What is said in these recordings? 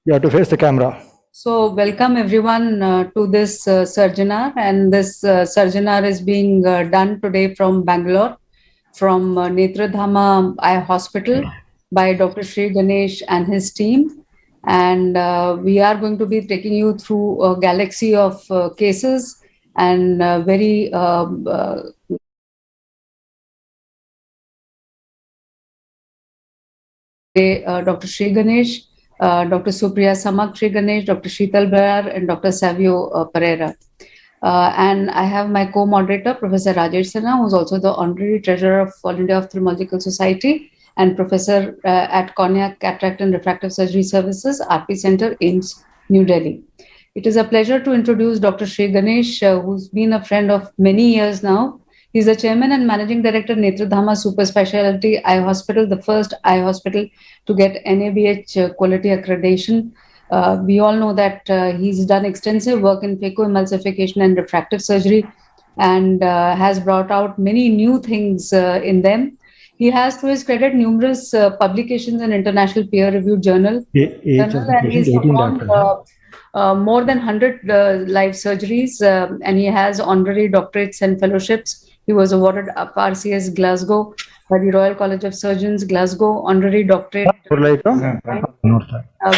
Yeah, to face the camera. So, welcome everyone to this Surginar, and this Surginar is being done today from Bangalore, from Netradhama Eye Hospital by Dr. Sri Ganesh and his team. And we are going to be taking you through a galaxy of cases and very Dr. Sri Ganesh, Dr. Supriya Samak Sri Ganesh, Dr. Sheetal Brar, and Dr. Savio Pereira. And I have my co-moderator, Professor Rajesh Sinha, who's also the Honorary Treasurer of All India Ophthalmological Society and Professor at Cornea Cataract and Refractive Surgery Services, RP Center, AIIMS, New Delhi. It is a pleasure to introduce Dr. Sri Ganesh, who's been a friend of many years now. He's the chairman and managing director, Netradhama Super Specialty Eye Hospital, the first eye hospital to get NABH quality accreditation. We all know that he's done extensive work in phacoemulsification and refractive surgery and has brought out many new things in them. He has, to his credit, numerous publications in international peer-reviewed Age of the and patient, he's 18 performed doctors. Huh? more than 100 live surgeries, and he has honorary doctorates and fellowships. He was awarded RCS Glasgow by the Royal College of Surgeons, Glasgow, honorary doctorate, Or like,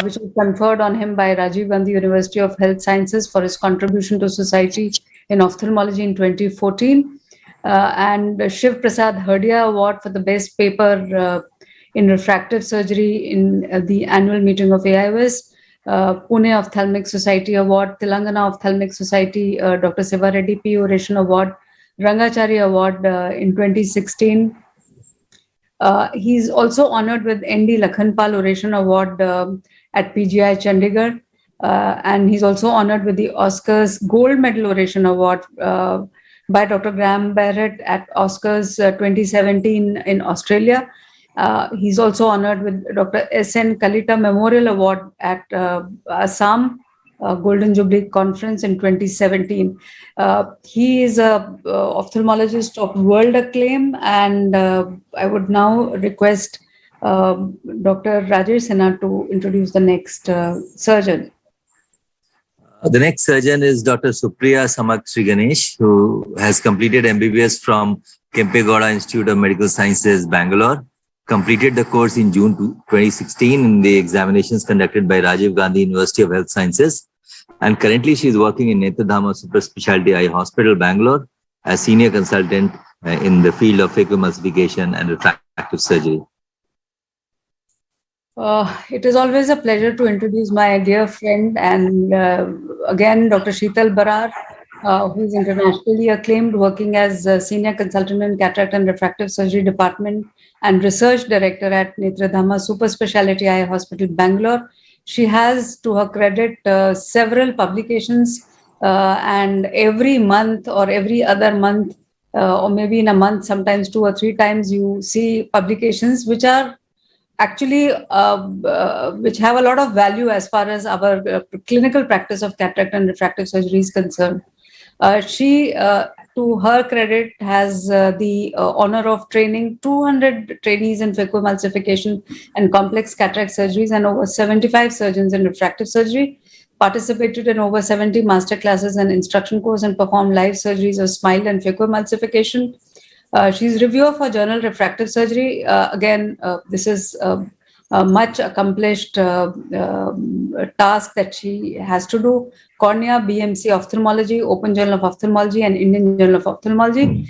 which was conferred on him by Rajiv Gandhi University of Health Sciences for his contribution to society in ophthalmology in 2014, and Shiv Prasad Herdia Award for the best paper in refractive surgery in the annual meeting of AIOS. Pune Ophthalmic Society Award, Telangana Ophthalmic Society, Dr. Siva Reddy P. Oration Award, Rangachari Award in 2016. He's also honored with ND Lakhanpal Oration Award at PGI Chandigarh. And he's also honored with the Oscars Gold Medal Oration Award by Dr. Graham Barrett at Oscars 2017 in Australia. He's also honored with Dr. S.N. Kalita Memorial Award at Assam Golden Jubilee Conference in 2017. He is a ophthalmologist of world acclaim, and I would now request Dr. Rajesh Sinha to introduce the next surgeon. The next surgeon is Dr. Supriya Samak Sri Ganesh, who has completed MBBS from Kempegowda Institute of Medical Sciences, Bangalore. Completed the course in June 2016 in the examinations conducted by Rajiv Gandhi University of Health Sciences. And currently she is working in Netradhama Super Specialty Eye Hospital, Bangalore, as senior consultant in the field of phacoemulsification and refractive surgery. It is always a pleasure to introduce my dear friend and again Dr. Sheetal Barar, who is internationally acclaimed, working as a senior consultant in cataract and refractive surgery department and research director at Netradhama Super Specialty Eye Hospital, Bangalore. She has, to her credit, several publications, and every month or every other month, or maybe in a month, sometimes 2 or 3 times, you see publications which are actually which have a lot of value as far as our clinical practice of cataract and refractive surgery is concerned. She, to her credit, has the honor of training 200 trainees in phacoemulsification and complex cataract surgeries and over 75 surgeons in refractive surgery, participated in over 70 master classes and instruction course, and performed live surgeries of smile and phacoemulsification. She's reviewer for Journal Refractive Surgery. This is a much accomplished task that she has to do. Cornea, BMC Ophthalmology, Open Journal of Ophthalmology, and Indian Journal of Ophthalmology.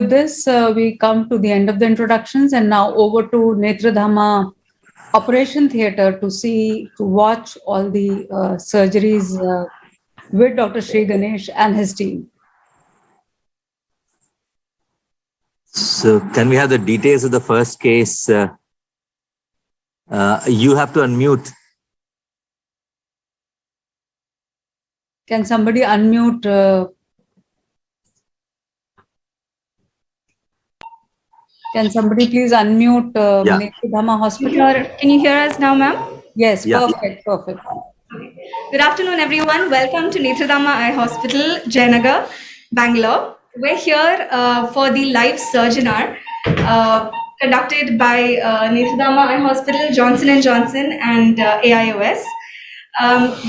with this, we come to the end of the introductions, and now over to Netradhama Operation Theatre to watch all the surgeries with Dr. Sri Ganesh and his team. So can we have the details of the first case? You have to unmute. Can somebody unmute? Can somebody please unmute Netradhama Hospital? Can you hear us now, ma'am? Yes, Yeah. perfect. Good afternoon, everyone. Welcome to Netradhama Eye Hospital, Jayanagar, Bangalore. We're here for the live Surginar conducted by Netradhama Eye Hospital, Johnson & Johnson and AIOS.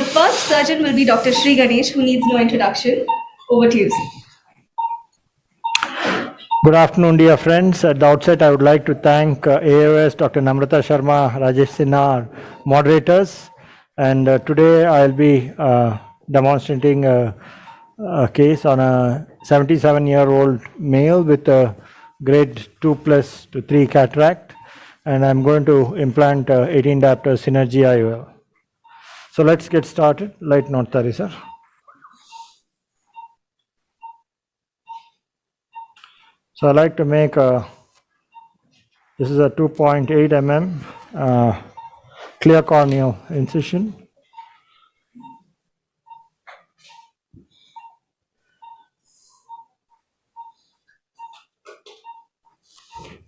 The first surgeon will be Dr. Sri Ganesh, who needs no introduction. Over to you, sir. Good afternoon, dear friends. At the outset, I would like to thank AOS, Dr. Namrata Sharma, Rajesh Sinha, our moderators. And today I'll be demonstrating a case on a 77-year-old male with a grade 2+ to 3 cataract. And I'm going to implant 18 diopter Synergy IOL. So let's get started. Light note, sir. So I like to make this is a 2.8 mm clear corneal incision.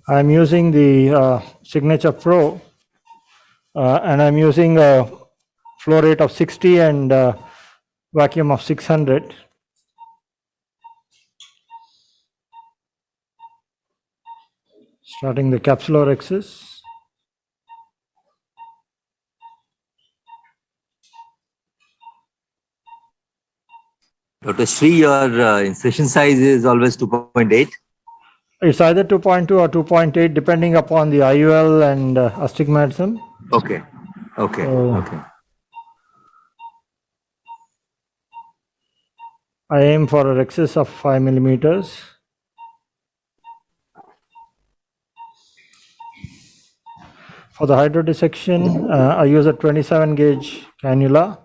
I'm using the Signature Pro and I'm using a flow rate of 60 and vacuum of 600. Starting the capsulorhexis. Dr. Sri, your incision size is always 2.8. It's either 2.2 or 2.8 depending upon the IUL and astigmatism. Okay. I aim for a rhexis of 5 millimeters. For the hydrodissection, I use a 27 gauge cannula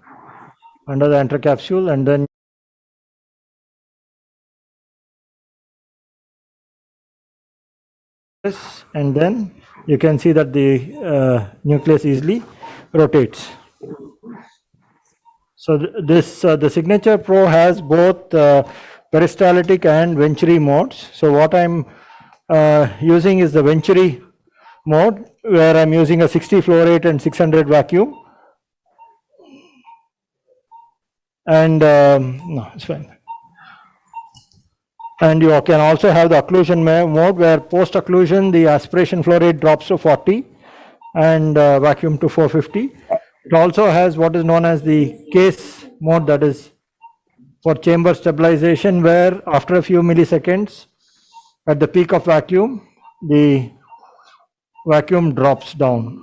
under the enterocapsule and then you can see that the nucleus easily rotates. So the Signature Pro has both peristaltic and Venturi modes. So what I'm using is the Venturi mode, where I'm using a 60 flow rate and 600 vacuum. And no, it's fine. And you can also have the occlusion mode, where post occlusion the aspiration flow rate drops to 40 and vacuum to 450. It also has what is known as the case mode, that is for chamber stabilization, where after a few milliseconds at the peak of vacuum, the vacuum drops down.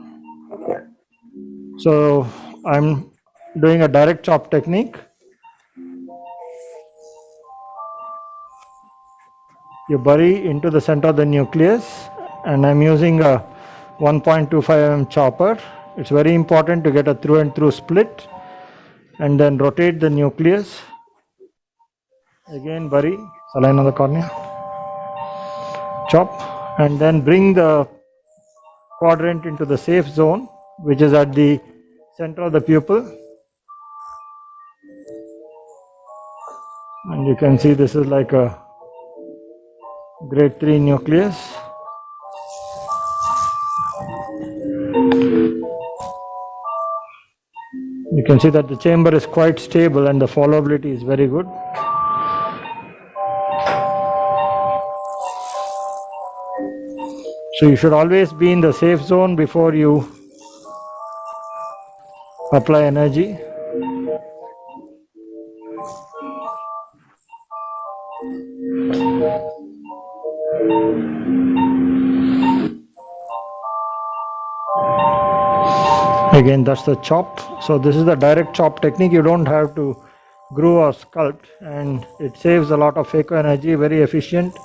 So I'm doing a direct chop technique. You bury into the center of the nucleus, and I'm using a 1.25 mm chopper. It's very important to get a through and through split, and then rotate the nucleus. Again bury, saline on the cornea, chop, and then bring the quadrant into the safe zone, which is at the center of the pupil. And you can see this is like a grade 3 nucleus. You can see that the chamber is quite stable and the followability is very good. So you should always be in the safe zone before you apply energy. Again, that's the chop. So this is the direct chop technique. You don't have to groove or sculpt, and it saves a lot of phaco energy, very efficient.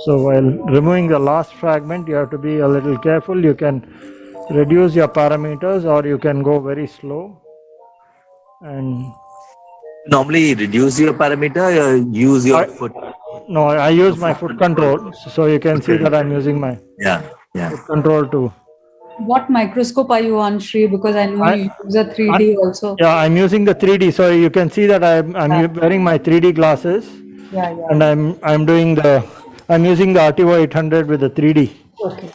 So while removing the last fragment, you have to be a little careful. You can reduce your parameters or you can go very slow. And Normally reduce your parameter, use your foot. no, I use my foot control. So you can see that I'm using my Yeah. foot control to. What microscope are you on, Shri? Because I know you use a 3D also. Yeah, I'm using the 3D. So you can see that I'm wearing my 3D glasses. Yeah. And I'm using the RTO 800 with the 3D. Okay.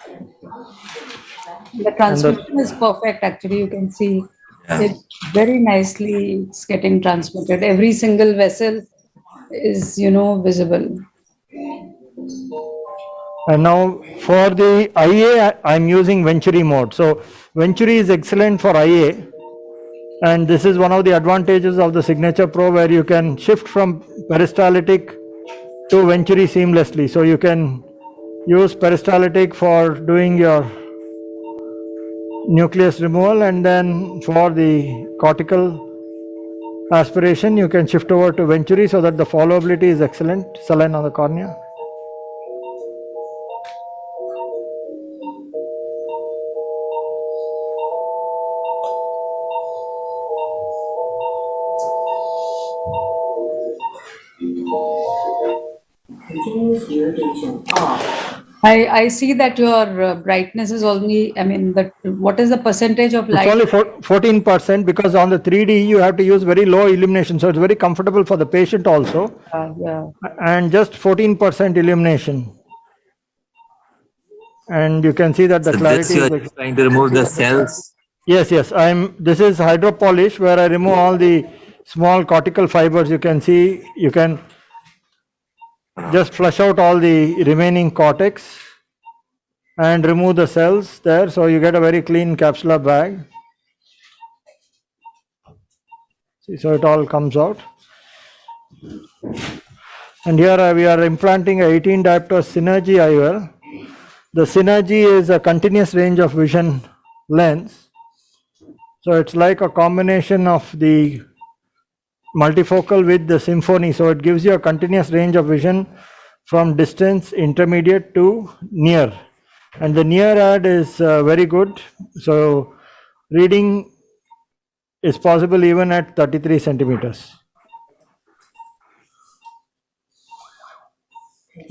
The transmission is perfect. Actually, you can see it very nicely. It's getting transmitted. Every single vessel is, visible. And now for the IA, I'm using Venturi mode. So Venturi is excellent for IA. And this is one of the advantages of the Signature Pro, where you can shift from peristaltic to Venturi seamlessly. So you can use peristaltic for doing your nucleus removal, and then for the cortical aspiration, you can shift over to Venturi so that the followability is excellent, saline on the cornea. Continuous irrigation off. I see that your brightness is only, what is the percentage of light? It's only 14%, because on the 3D you have to use very low illumination. So it's very comfortable for the patient also. Yeah. And just 14% illumination. And you can see that the clarity is trying to remove the cells. Yes. This is hydropolish, where I remove all the small cortical fibers. You can see, you can just flush out all the remaining cortex and remove the cells there. So you get a very clean capsular bag. See, so it all comes out. And here we are implanting a 18 diopter Synergy IOL. The Synergy is a continuous range of vision lens. So it's like a combination of the multifocal with the Symphony. So it gives you a continuous range of vision from distance, intermediate to near. And the near ad is very good. So reading is possible even at 33 centimeters.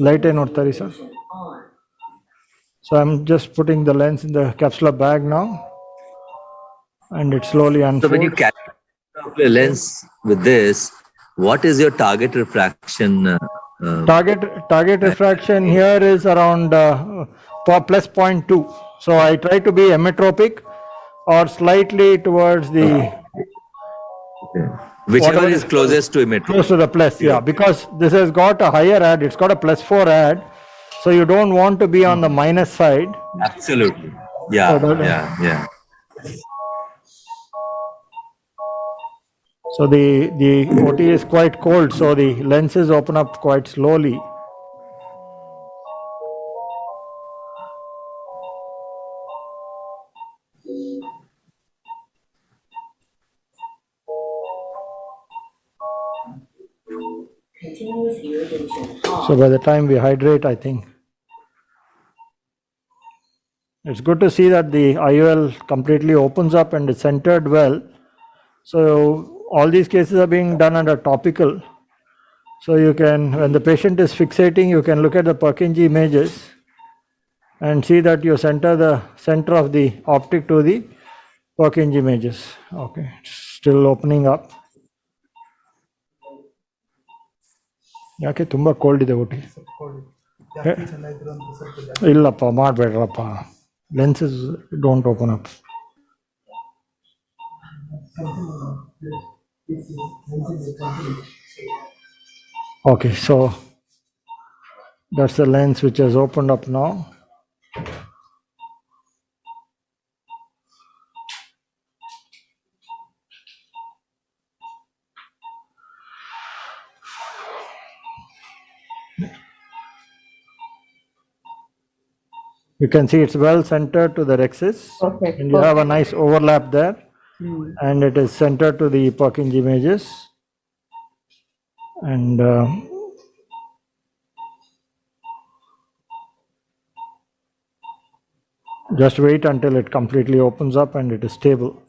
Light and note sir. So I'm just putting the lens in the capsular bag now, and it slowly unfolds. So when you carry the lens with this, what is your target refraction? Target refraction here is around plus 0.2. So I try to be emmetropic or slightly towards the whichever is closest to emmetropic. Close to the plus, yeah, because this has got a higher ad. It's got a +4 ad, so you don't want to be on the minus side. Absolutely. Yeah. So the OT is quite cold, so the lenses open up quite slowly. So by the time we hydrate, I think it's good to see that the IOL completely opens up and is centered well. So all these cases are being done under topical. So you can, when the patient is fixating, you can look at the Purkinje images and see that you center the center of the optic to the Purkinje images. Okay, it's still opening up. ಯಾಕೆ ತುಂಬ cold ಇದೆ ಒಟ್ಟಿಗೆ ಇಲ್ಲಪ್ಪ ಮಾಡಬೇಡ್ರಪ್ಪ lenses don't open up okay, so that's the lens which has opened up now. You can see it's well centered to the rexis. Okay. And you have a nice overlap there. And it is centered to the Purkinje images. And Just wait until it completely opens up and it is stable.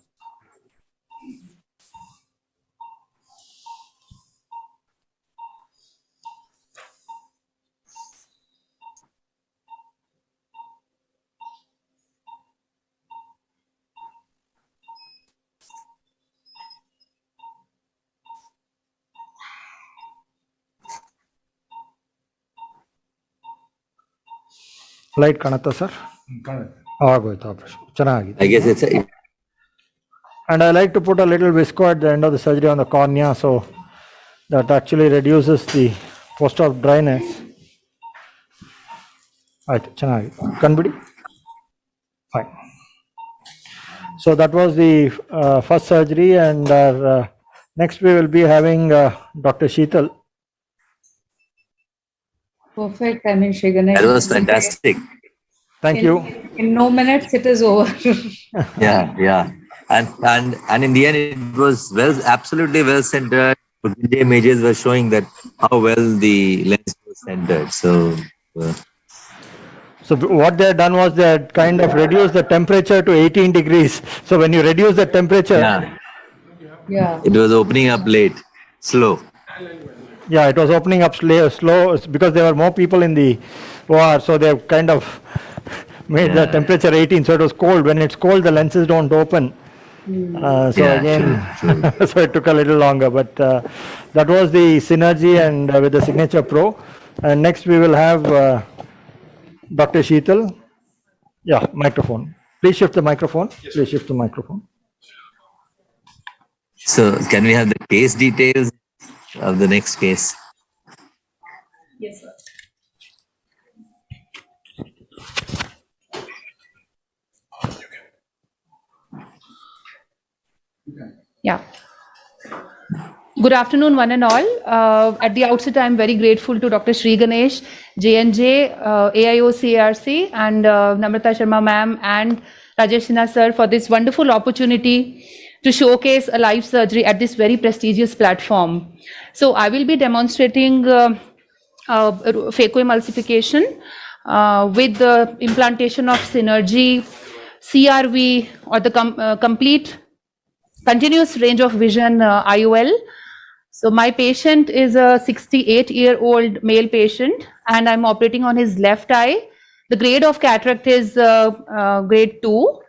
Light ಕಾಣುತ್ತಾ sir? ಆಗೋಯ್ತು operation ಚೆನ್ನಾಗಿದೆ. I guess it's a, And I like to put a little visco at the end of the surgery on the cornea, so that actually reduces the post-op dryness. ಆಯ್ತು ಚೆನ್ನಾಗಿದೆ. ಕಂಡುಬಿಡಿ. Fine. So that was the first surgery, and next we will be having Dr. Sheetal. Perfect. I mean, Shri Ganesh. that was fantastic. Thank you. In no minutes, it is over. Yeah. And in the end, it was absolutely well centered. The images were showing that how well the lens was centered. So what they had done was they had kind of reduced the temperature to 18 degrees. So when you reduce the temperature, Yeah. It was opening up late, slow. yeah, it was opening up slow because there were more people in the OR, so they have kind of made the temperature 18, so it was cold. When it's cold, the lenses don't open. So Yeah, again, true. so it took a little longer, but that was the synergy and with the Signature Pro. And next we will have Dr. Sheetal. Yeah, microphone. Please shift the microphone. Please shift the microphone. So can we have the case details of the next case? Yes, sir. Yeah. Good afternoon, one and all. At the outset, I'm very grateful to Dr. Sri Ganesh, J&J, AIOCRC, and Namrata Sharma ma'am and Rajesh Sinha sir for this wonderful opportunity to showcase a live surgery at this very prestigious platform. So I will be demonstrating phacoemulsification with the implantation of Synergy, CRV, or the complete continuous range of vision IOL. So my patient is a 68-year-old male patient, and I'm operating on his left eye. The grade of cataract is grade 2.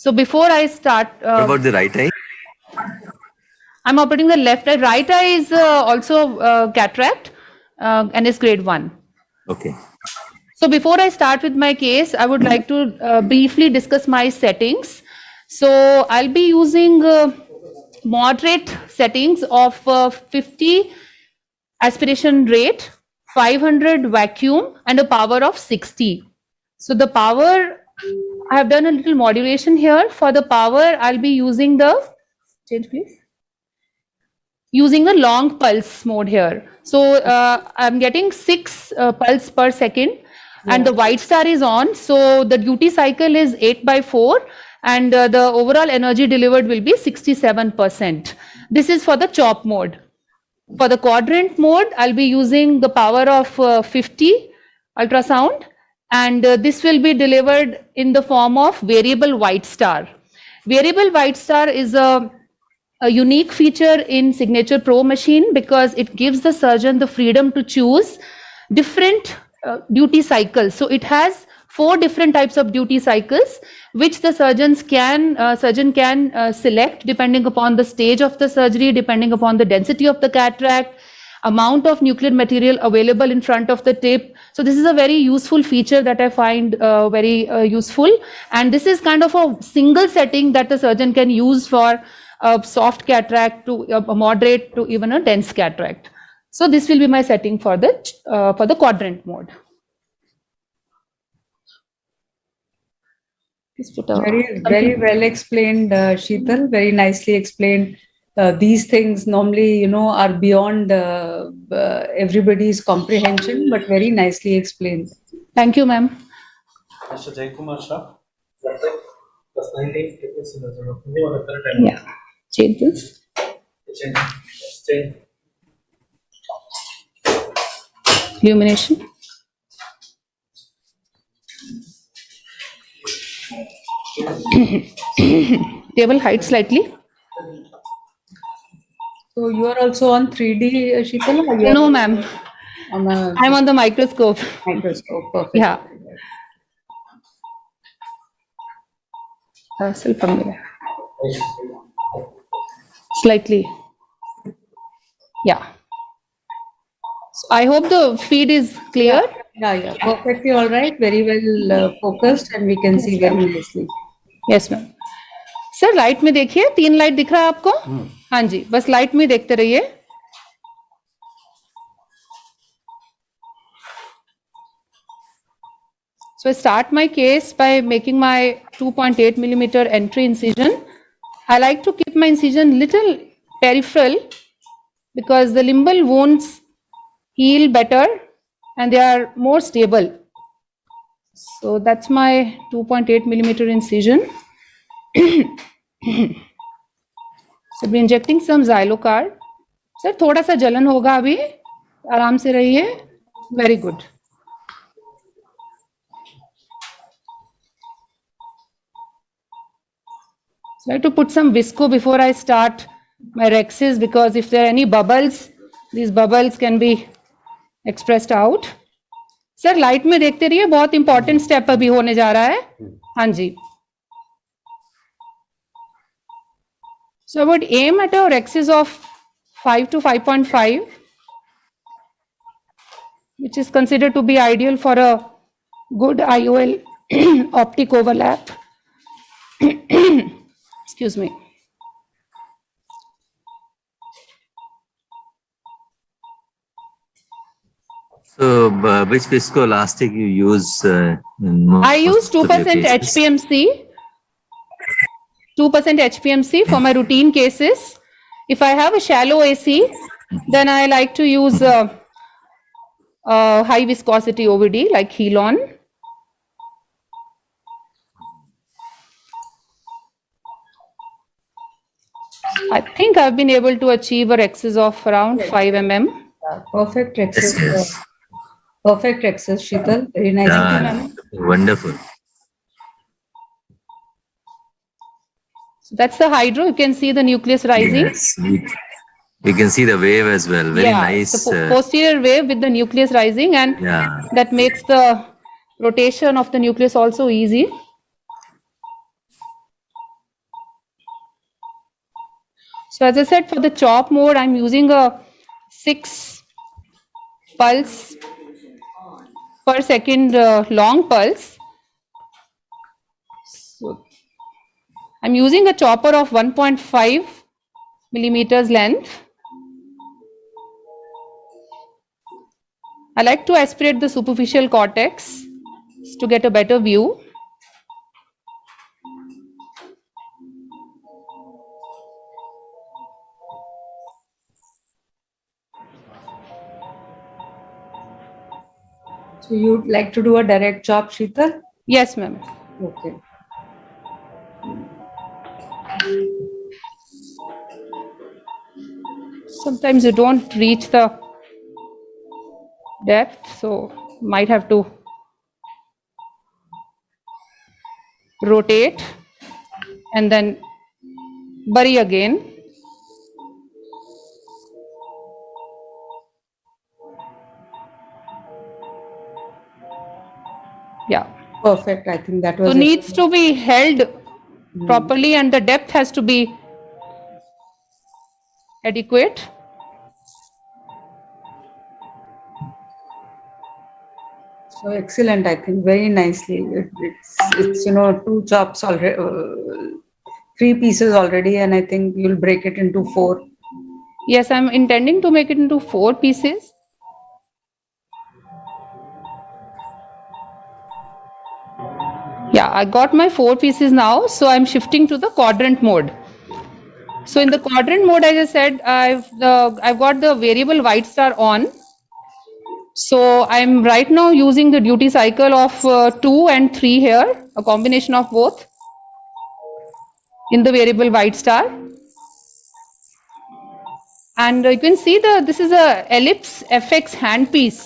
So before I start, What about the right eye? I'm operating the left eye. Right eye is also cataract and is grade 1. Okay. So before I start with my case, I would like to briefly discuss my settings. So I'll be using moderate settings of 50 aspiration rate, 500 vacuum, and a power of 60. So the power, I have done a little modulation here. For the power, I'll be using the, change please, using the long pulse mode here. So I'm getting 6 pulse per second. And the white star is on, so the duty cycle is 8/4, and the overall energy delivered will be 67%. This is for the chop mode. For the quadrant mode, I'll be using the power of 50 ultrasound, and this will be delivered in the form of variable white star. Variable white star is a unique feature in Signature Pro machine because it gives the surgeon the freedom to choose different duty cycles. So it has 4 different types of duty cycles which the surgeon can select depending upon the stage of the surgery, depending upon the density of the cataract, amount of nuclear material available in front of the tip. So this is a very useful feature that I find very useful, and this is kind of a single setting that the surgeon can use for a soft cataract to a moderate to even a dense cataract. So this will be my setting for the quadrant mode. Very well explained, Sheetal. Very nicely explained. These things normally, are beyond everybody's comprehension, but very nicely explained. Thank you, ma'am. Mr. Jaykumar Shah, plus 19. Yeah, change this. Illumination. Table height slightly. So you are also on 3D, Sheetal, or you are No, ma'am. on a I'm on the microscope. microscope? Perfect. Yeah. Slightly. Yeah. So I hope the feed is clear. Yeah. Perfectly all right. Very well focused, and we can see very nicely. Yes, ma'am. Sir light में देखिए 3 light दिख रहा है आपको? हाँ जी, बस light में देखते रहिए. So I start my case by making my 2.8 millimeter entry incision. I like to keep my incision little peripheral because the limbal wounds heal better and they are more stable. So that's my 2.8 millimeter incision. So we're injecting some Xylocard. Sir, थोड़ा सा जलन होगा अभी, आराम से रहिए. Very good. So I have to put some visco before I start my rexes because if there are any bubbles, these bubbles can be expressed out. Sir, light में देखते रहिए, बहुत important step अभी होने जा रहा है. हाँ जी. So I would aim at a rexes of 5 to 5.5, which is considered to be ideal for a good IOL optic overlap. Excuse me. So, which viscoelastic you use? I use 2% HPMC. 2% HPMC for my routine cases. If I have a shallow AC, then I like to use high viscosity OVD like Helon. I think I've been able to achieve a rexes of around 5 mm. Perfect rexes. Yes. Perfect rexes, Sheetal. Very nice. Wonderful. So that's the hydro. You can see the nucleus rising. Yes. We can see the wave as well. Very nice. The posterior wave with the nucleus rising, and that makes the rotation of the nucleus also easy. So as I said, for the chop mode, I'm using a 6 pulse per second long pulse. So I'm using a chopper of 1.5 millimeters length. I like to aspirate the superficial cortex to get a better view. So you'd like to do a direct chop, Sheetal? Yes, ma'am. Okay. Sometimes you don't reach the depth, so might have to rotate and then bury again. Yeah. Perfect. I think that was. So needs to be held properly and the depth has to be adequate. So excellent. I think very nicely. It's 2 chops already, 3 pieces already, and I think you'll break it into 4. Yes, I'm intending to make it into 4 pieces. Yeah, I got my 4 pieces now, so I'm shifting to the quadrant mode. So in the quadrant mode, as I said, I've got the variable white star on. So I'm right now using the duty cycle of 2 and 3 here, a combination of both in the variable white star. And you can see this is a ellipse FX handpiece,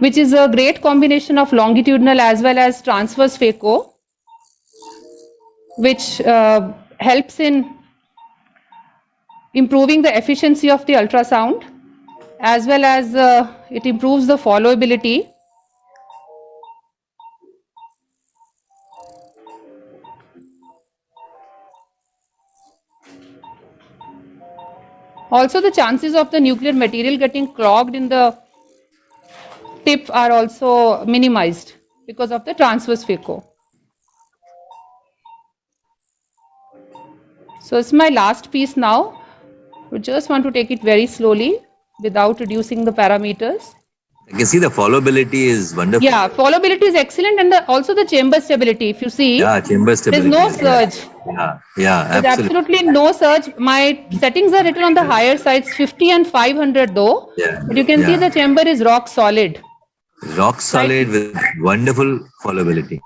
which is a great combination of longitudinal as well as transverse phaco. which helps in improving the efficiency of the ultrasound, as well as it improves the followability. Also, the chances of the nuclear material getting clogged in the tip are also minimized because of the transverse phaco. So it's my last piece now. We just want to take it very slowly without reducing the parameters. I can see the followability is wonderful. Yeah, followability is excellent, and also the chamber stability. If you see, Yeah, chamber stability. there's no surge. Yeah, There's absolutely. absolutely no surge. My settings are written on the higher sides, 50 and 500 though. Yeah, But you can see the chamber is rock solid. rock solid with wonderful followability.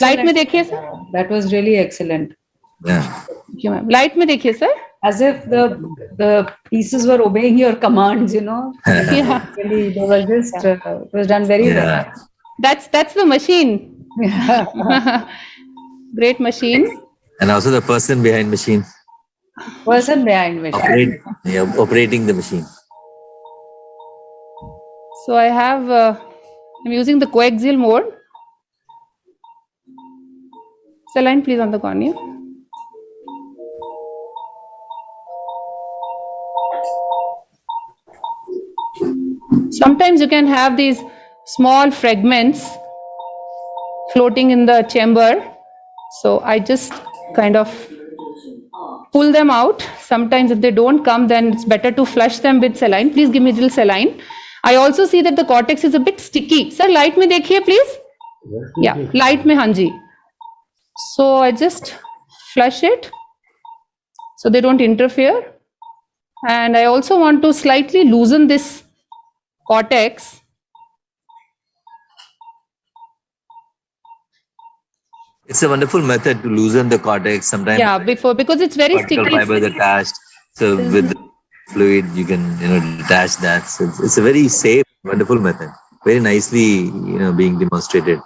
Light में देखिए sir. That was really excellent. Yeah. Light में देखिए sir. As if the pieces were obeying your commands, you know. Yeah. Really, they were just, it was done very well. That's the machine. Great machine. And also the person behind machine. Person behind machine. Operating the machine. So I have, I'm using the coaxial mode. Saline please on the cornea. Sometimes you can have these small fragments floating in the chamber. So I just kind of pull them out. Sometimes if they don't come, then it's better to flush them with saline. Please give me a little saline. I also see that the cortex is a bit sticky. Sir, light में देखिए please. Yeah, light में हाँ जी. So I just flush it so they don't interfere. And I also want to slightly loosen this cortex. It's a wonderful method to loosen the cortex. Sometimes Because it's very cortical sticky. fibers attached. So with the fluid, you can detach that. So it's a very safe, wonderful method. Very nicely being demonstrated.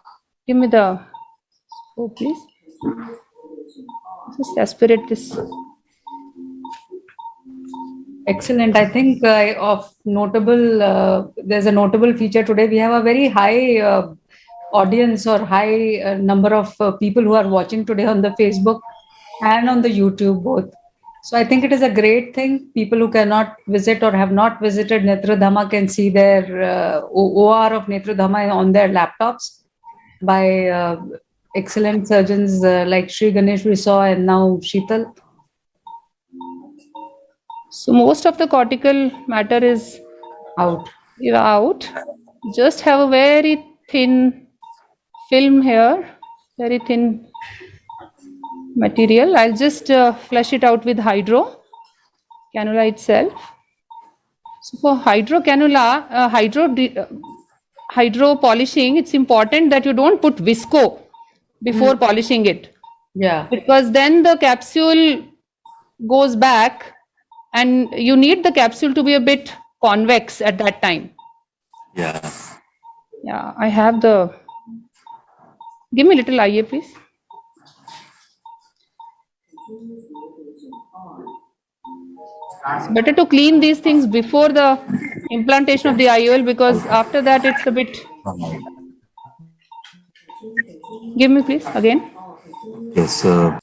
Give me the please. Just aspirate this. Excellent. I think of notable, there's a notable feature today. We have a very high audience or high number of people who are watching today on the Facebook and on the YouTube both. So I think it is a great thing. People who cannot visit or have not visited Netradhama can see their OR of Netradhama on their laptops by excellent surgeons like Sri Ganesh we saw and now Sheetal. So most of the cortical matter is out. Just have a very thin film here, very thin material. I'll just flush it out with hydro cannula itself. So for hydro cannula, hydro polishing, it's important that you don't put visco before polishing it. Yeah. Because then the capsule goes back and you need the capsule to be a bit convex at that time. Yeah. Yeah, I have the... Give me a little IA, please. It's better to clean these things before the implantation of the IOL because after that it's a bit... Give me please, again. Yes, sir.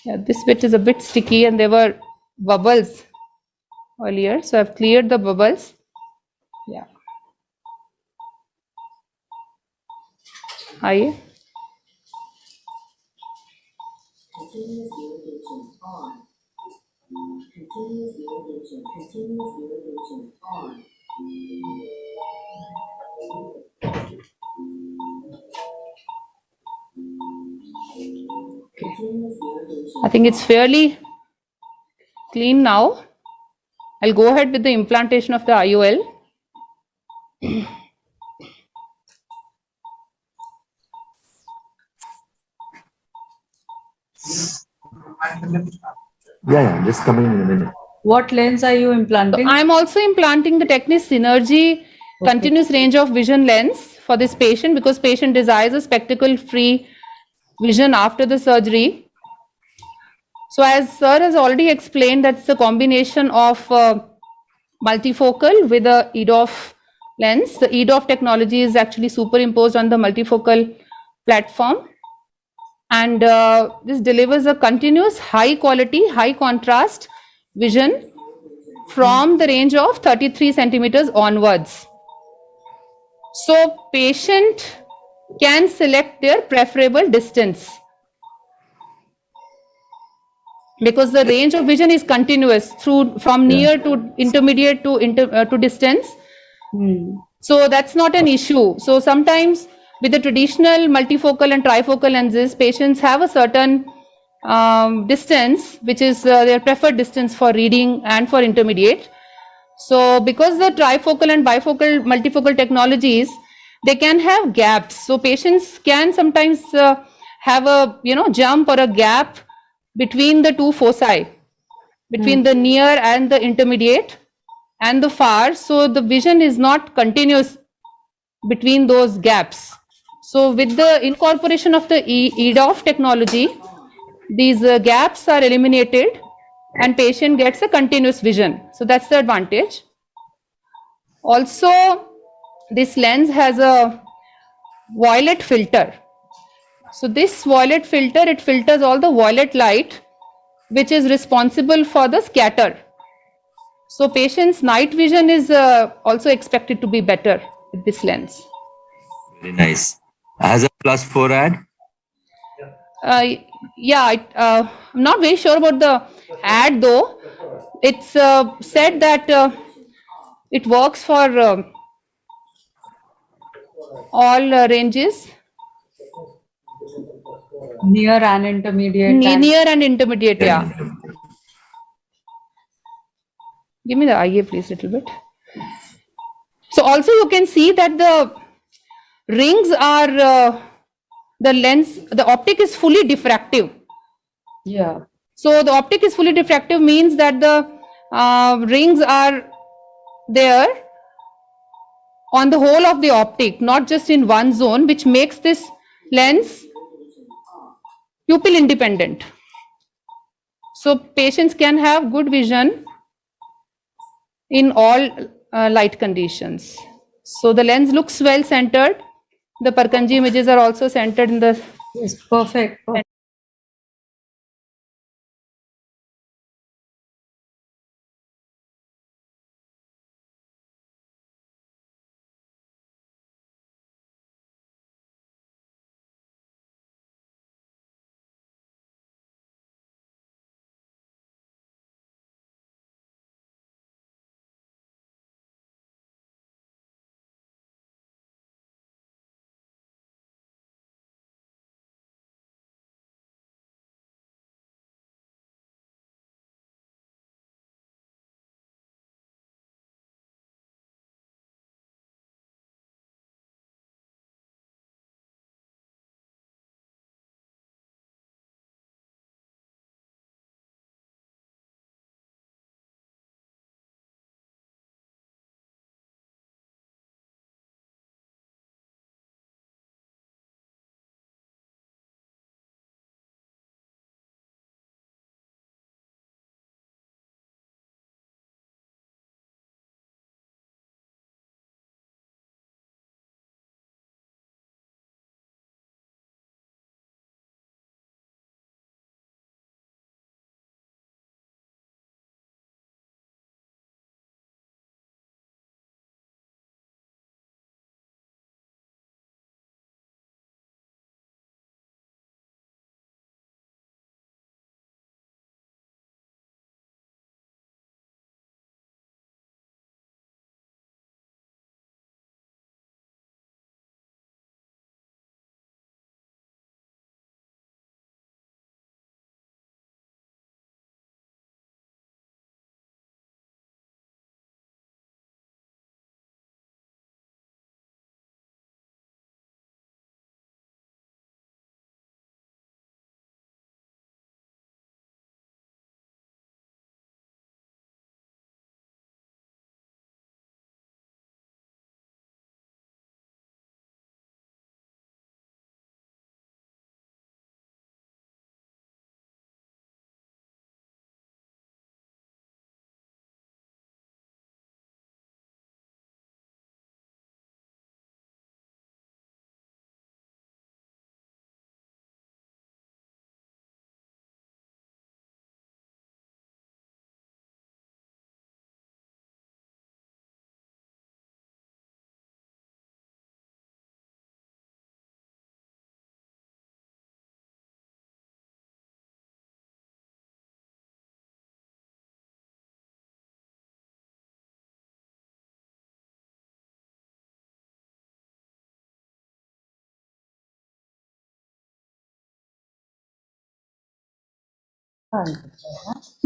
Yeah, this bit is a bit sticky and there were bubbles earlier. So I've cleared the bubbles. Yeah. IA. I think it's fairly clean now. I'll go ahead with the implantation of the IOL. Yeah, just coming in a minute. What lens are you implanting? I'm also implanting the Technis Synergy continuous range of vision lens for this patient because patient desires a spectacle-free vision after the surgery. So as sir has already explained, that's a combination of multifocal with a EDOF lens. The EDOF technology is actually superimposed on the multifocal platform, and this delivers a continuous high quality, high contrast vision from the range of 33 centimeters onwards. So patient can select their preferable distance, because the range of vision is continuous from near to intermediate to distance. So that's not an issue. So sometimes with the traditional multifocal and trifocal lenses, patients have a certain distance, which is their preferred distance for reading and for intermediate. So because the trifocal and bifocal multifocal technologies, they can have gaps. So patients can sometimes have a jump or a gap between the two foci, between the near and the intermediate and the far. So the vision is not continuous between those gaps. So with the incorporation of the EDOF technology, these gaps are eliminated and patient gets a continuous vision. So that's the advantage. Also, this lens has a violet filter. So this violet filter, it filters all the violet light which is responsible for the scatter. So patient's night vision is also expected to be better with this lens. Very nice. Has a +4 ad? Yeah, I'm not very sure about the ad though. It's said that it works for all ranges. Near and intermediate. Near and intermediate, yeah. Give me the IA please, little bit. So also you can see that the rings are, the lens, the optic is fully diffractive. Yeah. So the optic is fully diffractive means that the rings are there on the whole of the optic, not just in one zone, which makes this lens pupil independent. So patients can have good vision in all light conditions. So the lens looks well centered. The Purkinje images are also centered in the. It's perfect.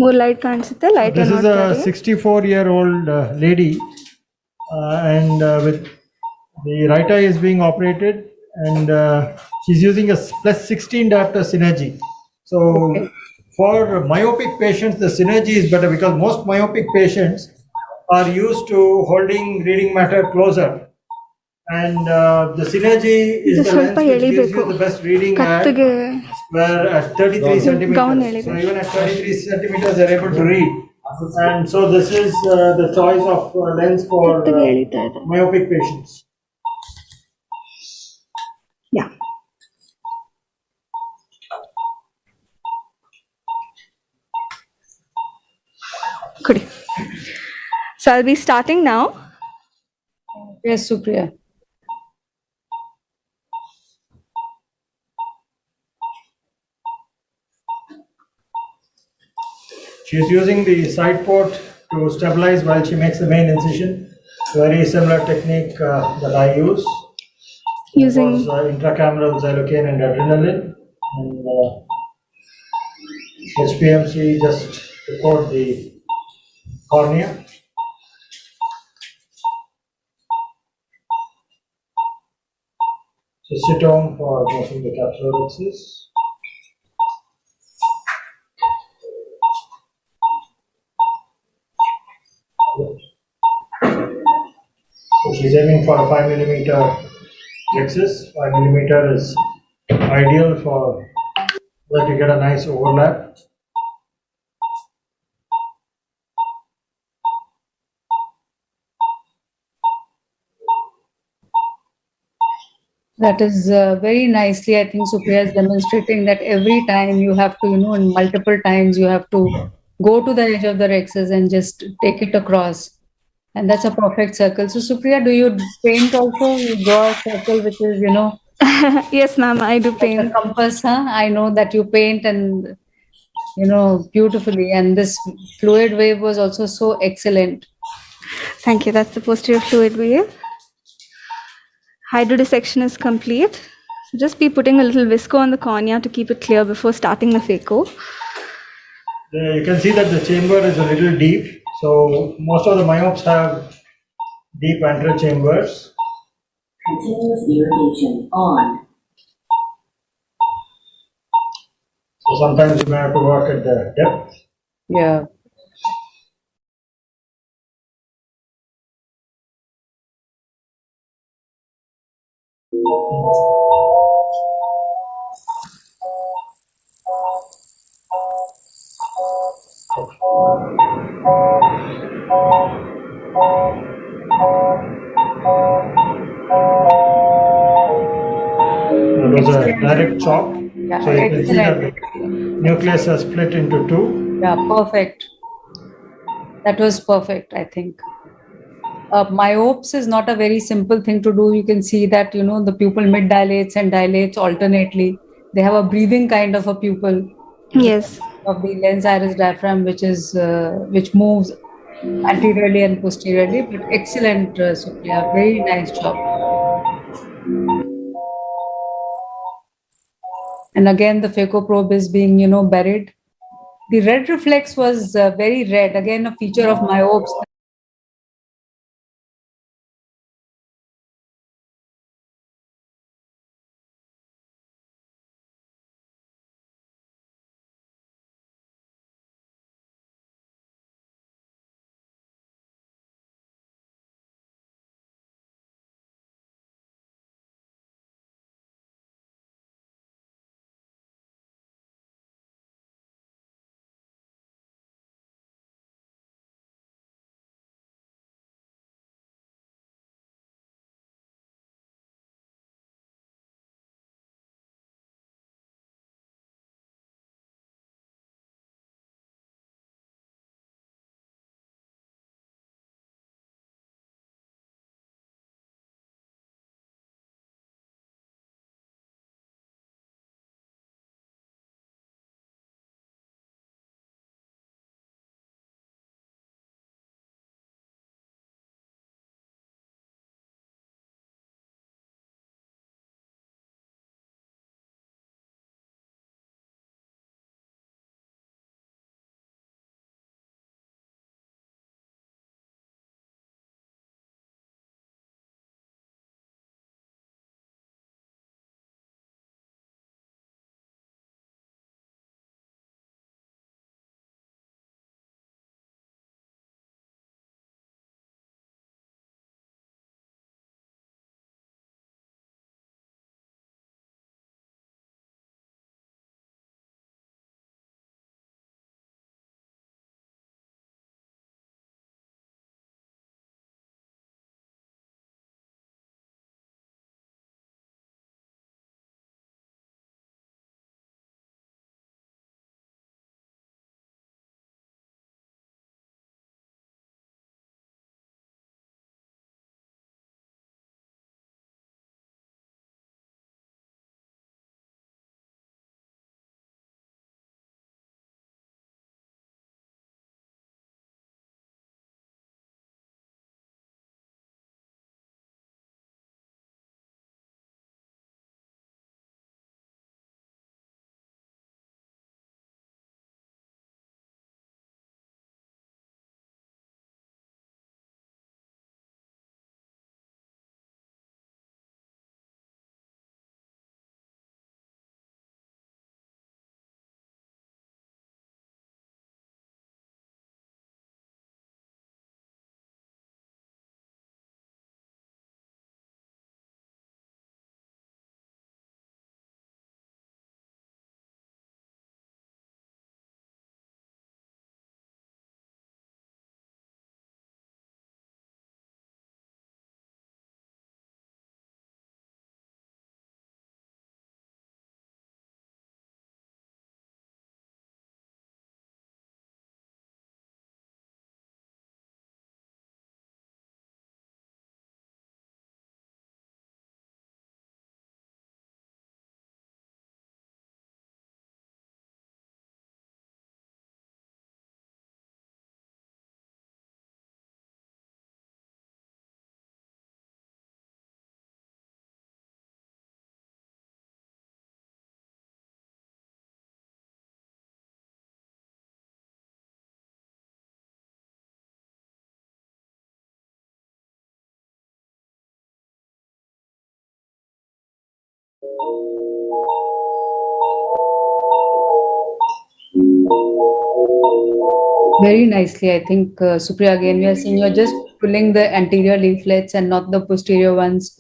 More light ಕಾಣಿಸುತ್ತೆ light This is a ನೋಡ್ತಾ ಇರಿ. 64-year-old lady, and with the right eye is being operated, and she's using a plus 16 diopter synergy. So for myopic patients, the synergy is better because most myopic patients are used to holding reading matter closer, and the synergy is ಇದು the ಸ್ವಲ್ಪ lens which gives ಎಳಿಬೇಕು. you the best reading at Kattige where at 33 gown centimeters. ಎಳಿಬೇಕು. So even at 33 centimeters, they're able to read. And so this is the choice of lens for ಕತ್ತಿಗೆ ಎಳಿತಾ ಇದೆ. myopic patients. Yeah. Good. So I'll be starting now. Yes, Supriya. She's using the side port to stabilize while she makes the main incision. Very similar technique that I use. Using It was intracameral xylocaine and adrenaline, and HPMC just record the cornea. So sit on for making the capsulorhexis. So she's aiming for a 5mm rhexis. 5mm is ideal for that you get a nice overlap. That is very nicely, I think Supriya is demonstrating that every time you have to, in multiple times you have to go to the edge of the rhexis and just take it across. And that's a perfect circle. So Supriya, do you paint also? You draw a circle which is, yes, ma'am, I do like a paint. compass, huh? I know that you paint and, beautifully. And this fluid wave was also so excellent. Thank you. That's the posterior fluid wave. Hydrodissection is complete. So just be putting a little visco on the cornea to keep it clear before starting the phaco. You can see that the chamber is a little deep. So most of the myopes have deep antral chambers. Continuous irrigation on. So sometimes you may have to work at the depth. Yeah. It was a direct chop. Yeah, So you can see that the excellent. nucleus has split into two. Yeah, perfect. That was perfect, I think. Myopes is not a very simple thing to do. You can see that, the pupil mid dilates and dilates alternately. They have a breathing kind of a pupil. Yes. Of the lens iris diaphragm, which moves anteriorly and posteriorly. But excellent, Supriya. Very nice job. And again, the phaco probe is being, buried. The red reflex was very red. Again, a feature of myopes. Very nicely, I think, Supriya, again, we are seeing you're just pulling the anterior leaflets and not the posterior ones,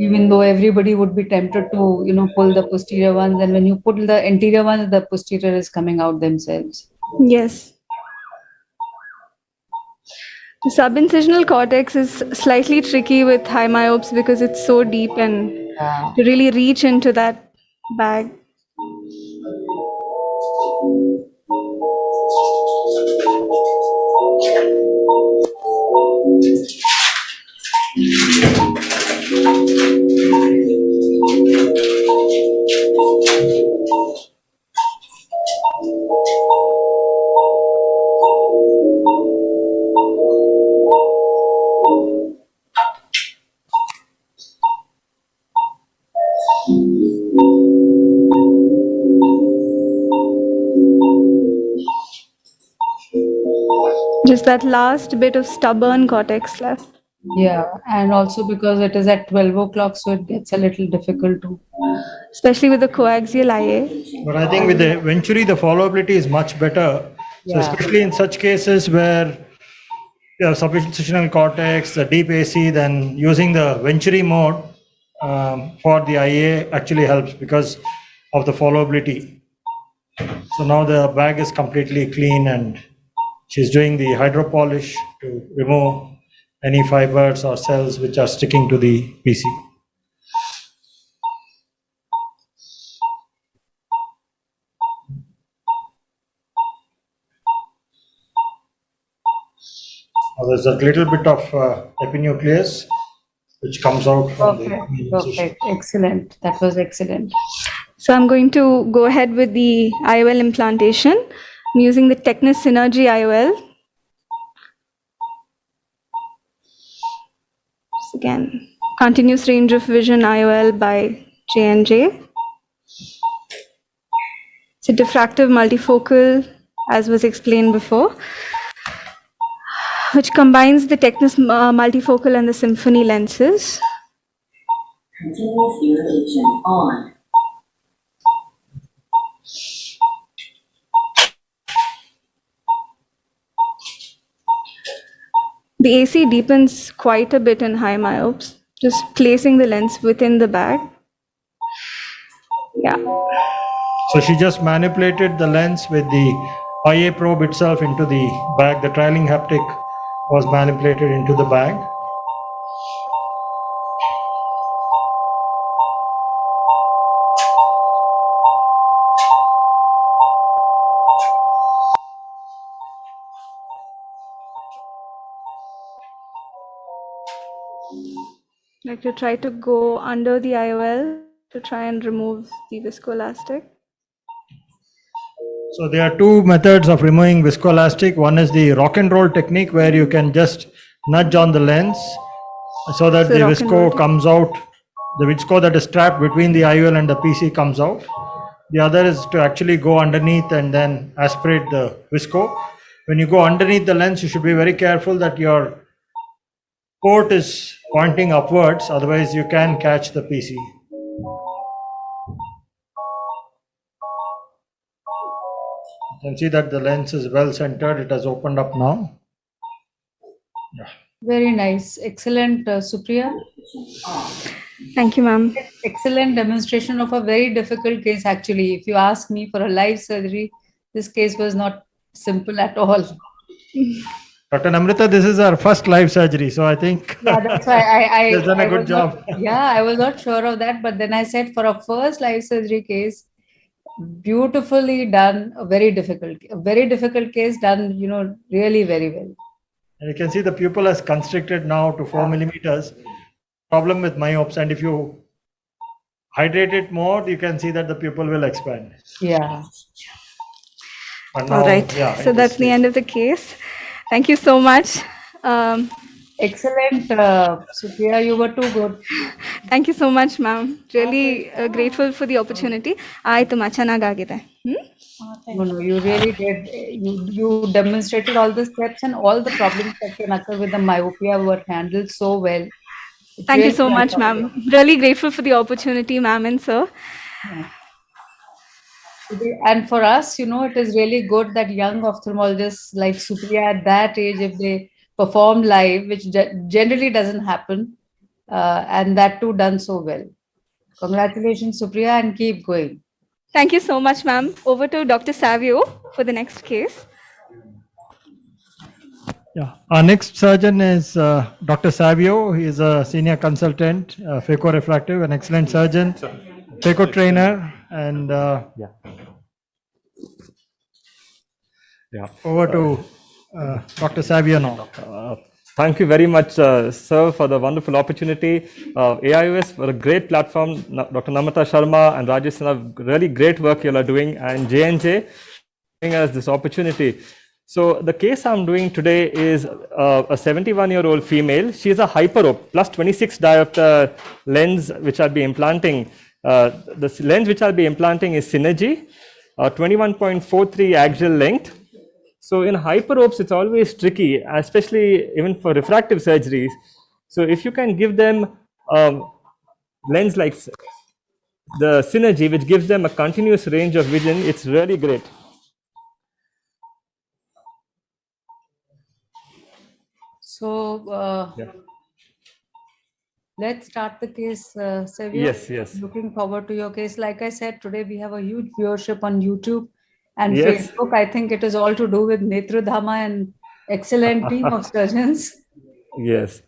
even though everybody would be tempted to, pull the posterior ones. And when you pull the anterior ones, the posterior is coming out themselves. Yes. The subincisional cortex is slightly tricky with high myopes because it's so deep and Yeah. to really reach into that bag. Just that last bit of stubborn cortex left. Yeah. And also because it is at 12 o'clock, so it gets a little difficult to. Especially with the coaxial IA. But I think with the Venturi, the followability is much better. So Yeah. especially in such cases where you have subincisional cortex, the deep AC, then using the Venturi mode for the IA actually helps because of the followability. So now the bag is completely clean and she's doing the hydro polish to remove any fibers or cells which are sticking to the PC. Now there's a little bit of epinucleus which comes out from the incision. Perfect. Excellent. That was excellent. So I'm going to go ahead with the IOL implantation. I'm using the Technis Synergy IOL. Again, continuous range of vision IOL by J&J. It's a diffractive multifocal, as was explained before, which combines the Technis multifocal and the Symphony lenses. Continuous irrigation on. The AC deepens quite a bit in high myopes, just placing the lens within the bag. Yeah. So she just manipulated the lens with the IA probe itself into the bag. The trailing haptic was manipulated into the bag. Like to try to go under the IOL to try and remove the viscoelastic. So there are two methods of removing viscoelastic. One is the rock and roll technique where you can just nudge on the lens so that So the rock and roll visco comes out. The visco that is trapped between the IOL and the PC comes out. The other is to actually go underneath and then aspirate the visco. When you go underneath the lens, you should be very careful that your port is pointing upwards, otherwise you can catch the PC. You can see that the lens is well centered. It has opened up now. Yeah. Very nice. Excellent, Supriya. Thank you, ma'am. Excellent demonstration of a very difficult case, actually. If you ask me for a live surgery, this case was not simple at all. Dr. Namrata, this is our first live surgery, so I think Yeah, that's why you've done a good was not- job. yeah, I was not sure of that, but then I said for a first live surgery case, beautifully done, a very difficult case done, really very well. And you can see the pupil has constricted now to 4 millimeters. Problem with myopes, and if you hydrate it more, you can see that the pupil will expand. Yeah. But All now, right. yeah, So it that's is- the end of the case. Thank you so much. Excellent, Supriya, you were too good. Thank you so much, ma'am. Really grateful for the opportunity. ಆಯ್ತು ಮಾ ಚೆನ್ನಾಗಾಗಿದೆ. No, you really did. You demonstrated all the steps and all the problems that can occur with the myopia were handled so well. It's Thank you really so much, fantastic. ma'am. Really grateful for the opportunity, ma'am and sir. And for us, it is really good that young ophthalmologists like Supriya at that age, if they perform live, which generally doesn't happen, and that too done so well. Congratulations, Supriya, and keep going. Thank you so much, ma'am. Over to Dr. Savio for the next case. Yeah, our next surgeon is Dr. Savio. He is a senior consultant, phaco refractive, an excellent surgeon, phaco trainer, and Yeah. over to Dr. Savio now. Thank you very much, sir, for the wonderful opportunity. AIOS for a great platform. Dr. Namrata Sharma and Rajesh Sinha, really great work you all are doing, and J&J giving us this opportunity. So the case I'm doing today is a 71-year-old female. She is a hyperope plus 26 diopter lens which I'll be implanting. The lens which I'll be implanting is Synergy, 21.43 axial length. So in hyperopes, it's always tricky, especially even for refractive surgeries. So if you can give them lens like the Synergy, which gives them a continuous range of vision, it's really great. So Yeah. let's start the case, Savio. Yes, yes. Looking forward to your case. Like I said, today we have a huge viewership on YouTube and Yes. Facebook. I think it is all to do with Netradhama and excellent team of surgeons. Yes.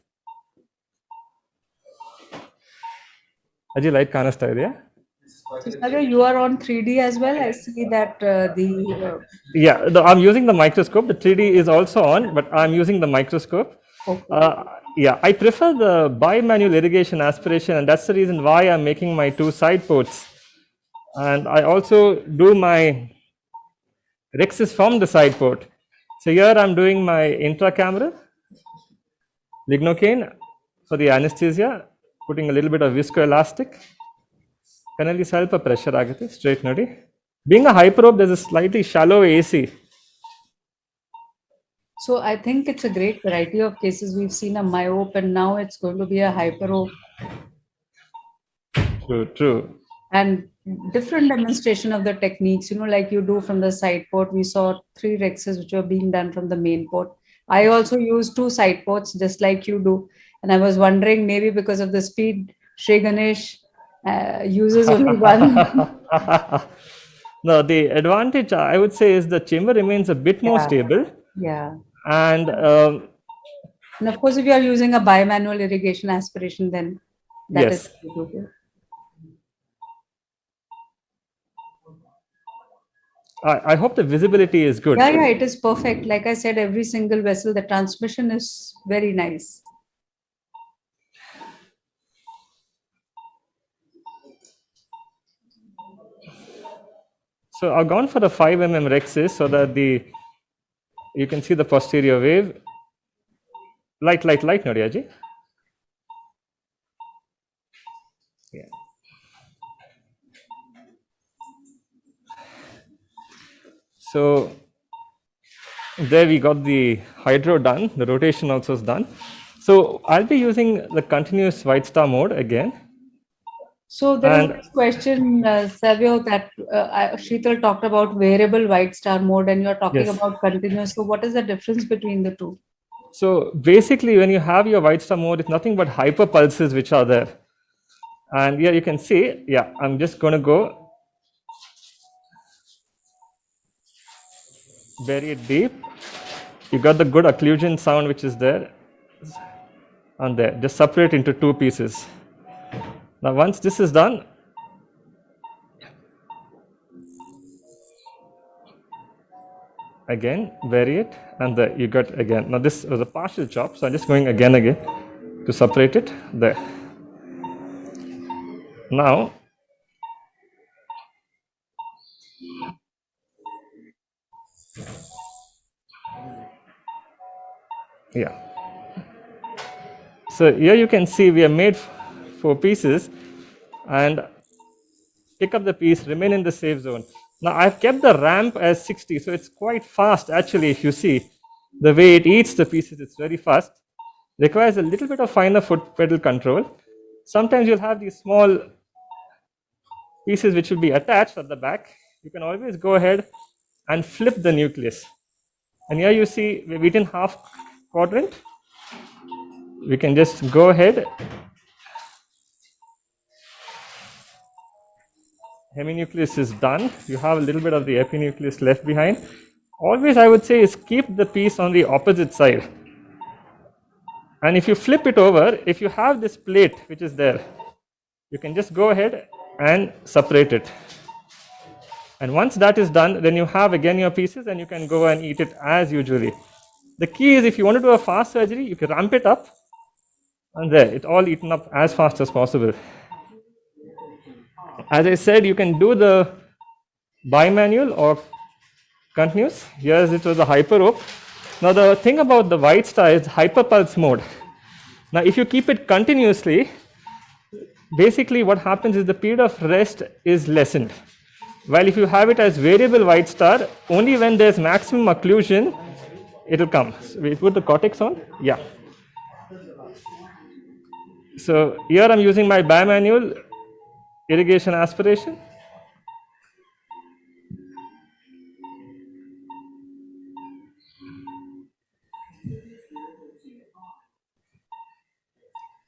Ajay, light ಕಾಣಿಸ್ತಾ ಇದೆಯಾ? So, Savio, you are on 3D as well. I see that Yeah, I'm using the microscope. The 3D is also on, but I'm using the microscope. okay. Yeah, I prefer the bimanual irrigation aspiration, and that's the reason why I'm making my 2 side ports. And I also do my rexis from the side port. So here I'm doing my intracameral lignocaine for the anesthesia, putting a little bit of viscoelastic. Canali ಸ್ವಲ್ಪ pressure ಆಗುತ್ತೆ straight ನೋಡಿ. Being a hyperope, there's a slightly shallow AC. So I think it's a great variety of cases. We've seen a myope and now it's going to be a hyperope. True. And different demonstration of the techniques, like you do from the side port. We saw 3 rexes which were being done from the main port. I also use 2 side ports just like you do. And I was wondering, maybe because of the speed, Shri Ganesh uses only one. No, the advantage I would say is the chamber remains a bit more stable. Yeah. And And of course, if you are using a bimanual irrigation aspiration, then that yes. is good. I hope the visibility is good. Yeah, it is perfect. Like I said, every single vessel, the transmission is very nice. So I've gone for the 5 mm rexis so that you can see the posterior wave. Light, Nadiaji. Yeah. So there we got the hydro done, the rotation also is done. So I'll be using the continuous white star mode again. So there is this question, Savio, that Sheetal talked about variable white star mode and you're talking Yes. about continuous. So what is the difference between the two? So basically when you have your white star mode, it's nothing but hyper pulses which are there. And here you can see, yeah, I'm just going to go very deep. You got the good occlusion sound which is there and there. Just separate into 2 pieces. Now once this is done, again vary it, and there you got again. Now this was a partial chop, so I'm just going again to separate it there. Now yeah, so here you can see we have made 4 pieces, and pick up the piece, remain in the safe zone. Now I've kept the ramp as 60, so it's quite fast actually. If you see the way it eats the pieces, it's very fast. requires a little bit of finer foot pedal control. Sometimes you'll have these small pieces which will be attached at the back. You can always go ahead and flip the nucleus. And here you see we've eaten half quadrant. We can just go ahead. Heminucleus is done. You have a little bit of the epinucleus left behind. Always I would say is keep the piece on the opposite side. And if you flip it over, if you have this plate which is there, you can just go ahead and separate it. And once that is done, then you have again your pieces and you can go and eat it as usually. The key is if you want to do a fast surgery, you can ramp it up and there, it all eaten up as fast as possible. As I said, you can do the bimanual or continuous. Here's it was the hyperope. Now the thing about the white star is hyperpulse mode. Now if you keep it continuously, basically what happens is the period of rest is lessened. While if you have it as variable white star, only when there's maximum occlusion, it will come. So we put the cortex on? Yeah. So here I'm using my bimanual irrigation aspiration.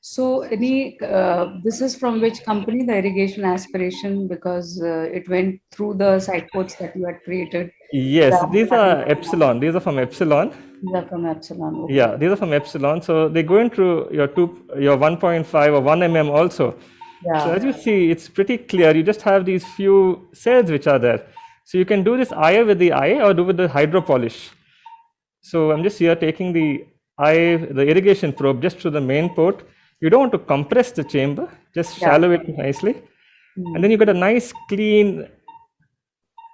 So, this is from which company, the irrigation aspiration, because it went through the side ports that you had created. Yes, these are Epsilon. These are from Epsilon. These are from Epsilon. Okay. Yeah, these are from Epsilon. So they go into your 1.5 or 1 mm also. Yeah. So as you see, it's pretty clear. You just have these few cells which are there. So you can do this eye with the eye or do with the hydro polish. So I'm just here taking the irrigation probe just to the main port. You don't want to compress the chamber, just shallow it nicely. And then you get a nice clean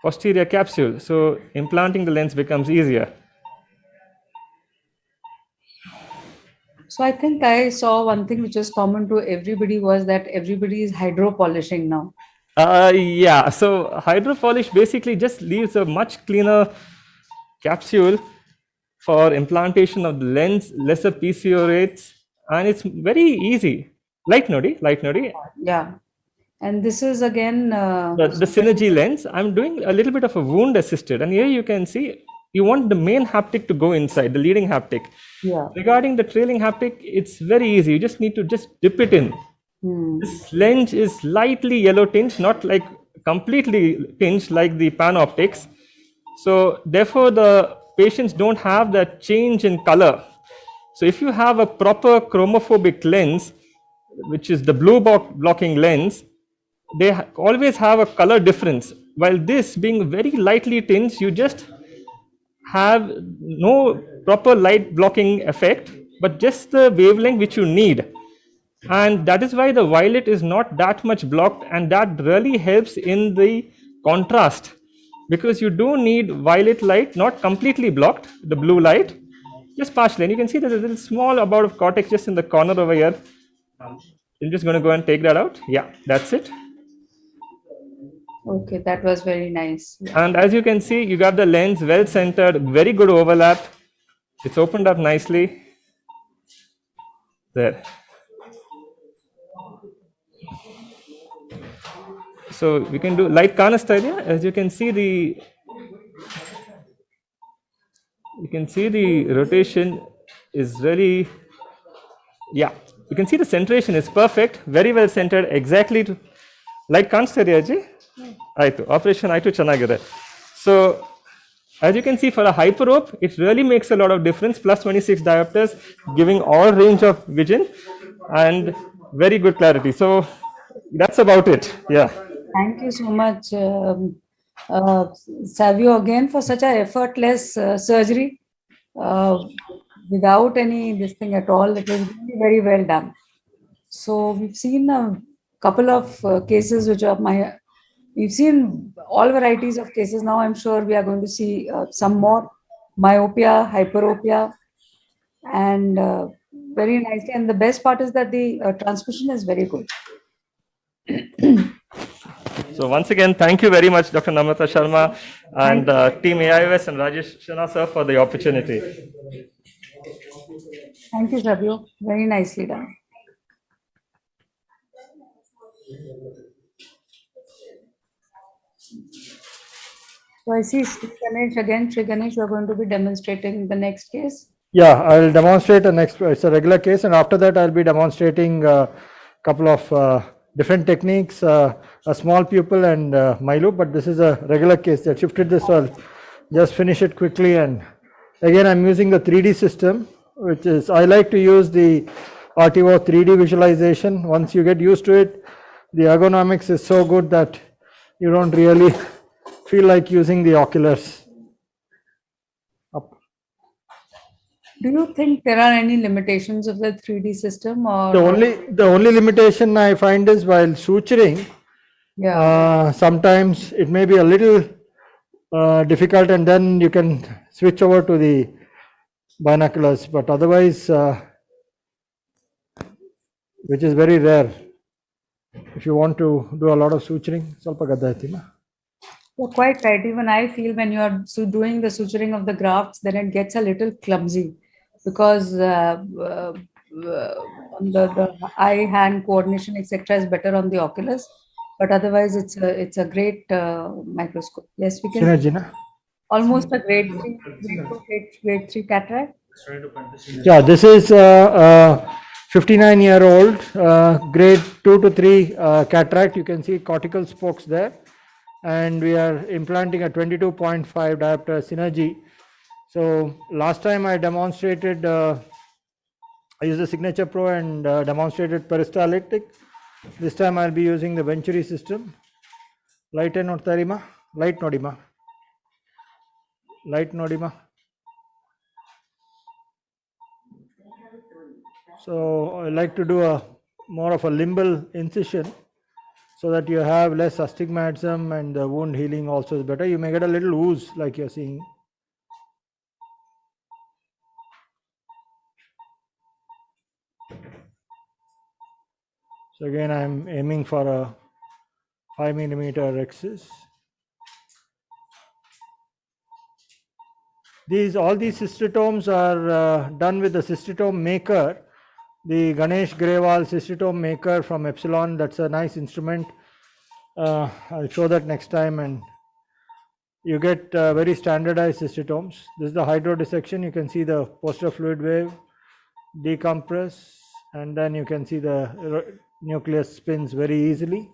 posterior capsule. So implanting the lens becomes easier. So I think I saw one thing which is common to everybody was that everybody is hydro polishing now. Yeah, so hydro polish basically just leaves a much cleaner capsule for implantation of the lens, lesser PCO rates, and it's very easy. Light nodi. Yeah. And this is again The synergy lens. I'm doing a little bit of a wound assisted, and here you can see you want the main haptic to go inside, the leading haptic. Yeah. Regarding the trailing haptic, it's very easy. You just need to just dip it in. This lens is lightly yellow tinged, not like completely tinged like the panoptics. So therefore the patients don't have that change in color. So if you have a proper chromophobic lens, which is the blue blocking lens, they always have a color difference. While this being very lightly tinged, you just have no proper light blocking effect, but just the wavelength which you need. And that is why the violet is not that much blocked, and that really helps in the contrast, because you do need violet light, not completely blocked, the blue light, just partially. And you can see there's a little small amount of cortex just in the corner over here. I'm just going to go and take that out. Yeah, that's it. Okay, that was very nice. And as you can see, you got the lens well centered, very good overlap. It's opened up nicely. There. So we can do light canasteria. As you can see the rotation is really, yeah. You can see the centration is perfect, very well centered, exactly to light canasteria ji. Aitu operation aitu chanagide. So as you can see, for a hyperope, it really makes a lot of difference. Plus 26 diopters, giving all range of vision and very good clarity. So that's about it. Yeah. Thank you so much, Savio, again for such a effortless surgery without any this thing at all. It was really very well done. So we've seen a couple of cases which are we've seen all varieties of cases. Now I'm sure we are going to see some more myopia, hyperopia, and very nicely. And the best part is that the transmission is very good. So once again, thank you very much, Dr. Namrata Sharma and Team AIOS and Rajesh Shana sir for the opportunity. Thank you, Sabio. Very nicely done. So I see Sri Ganesh again. Sri Ganesh, you are going to be demonstrating the next case. Yeah, I'll demonstrate a next, it's a regular case, and after that I'll be demonstrating a couple of different techniques, a small pupil and my loop, but this is a regular case. They shifted this, so I'll just finish it quickly. And again, I'm using the 3D system, which is, I like to use the RTO 3D visualization. Once you get used to it, the ergonomics is so good that you don't really feel like using the oculars. Do you think there are any limitations of the 3D system, or The only limitation I find is while suturing, yeah, sometimes it may be a little difficult, and then you can switch over to the binoculars, but otherwise, which is very rare. If you want to do a lot of suturing, ಸ್ವಲ್ಪ ಗದ್ದೆ ಐತಿಲ್ಲ? you're quite right. Even I feel when you are doing the suturing of the grafts, then it gets a little clumsy because on the eye-hand coordination, etc., is better on the Oculus. But otherwise, it's a great microscope. Yes, we can. Synergy, na? Almost a grade 3, grade 3 cataract. Yeah, this is 59-year-old grade 2 to 3 cataract. You can see cortical spokes there, and we are implanting a 22.5 diopter synergy. So last time I demonstrated, I used the Signature Pro and demonstrated peristaltic. This time I'll be using the Venturi system. Light notarima, light nodima, light nodima. So I like to do a more of a limbal incision so that you have less astigmatism and the wound healing also is better. You may get a little ooze like you're seeing. So again, I'm aiming for a 5 millimeter axis. All these cystotomes are done with the cystotome maker, the Ganesh Grewal cystotome maker from Epsilon. That's a nice instrument. I'll show that next time, and you get very standardized cystotomes. This is the hydrodissection. You can see the posterior fluid wave, decompress, and then you can see the nucleus spins very easily.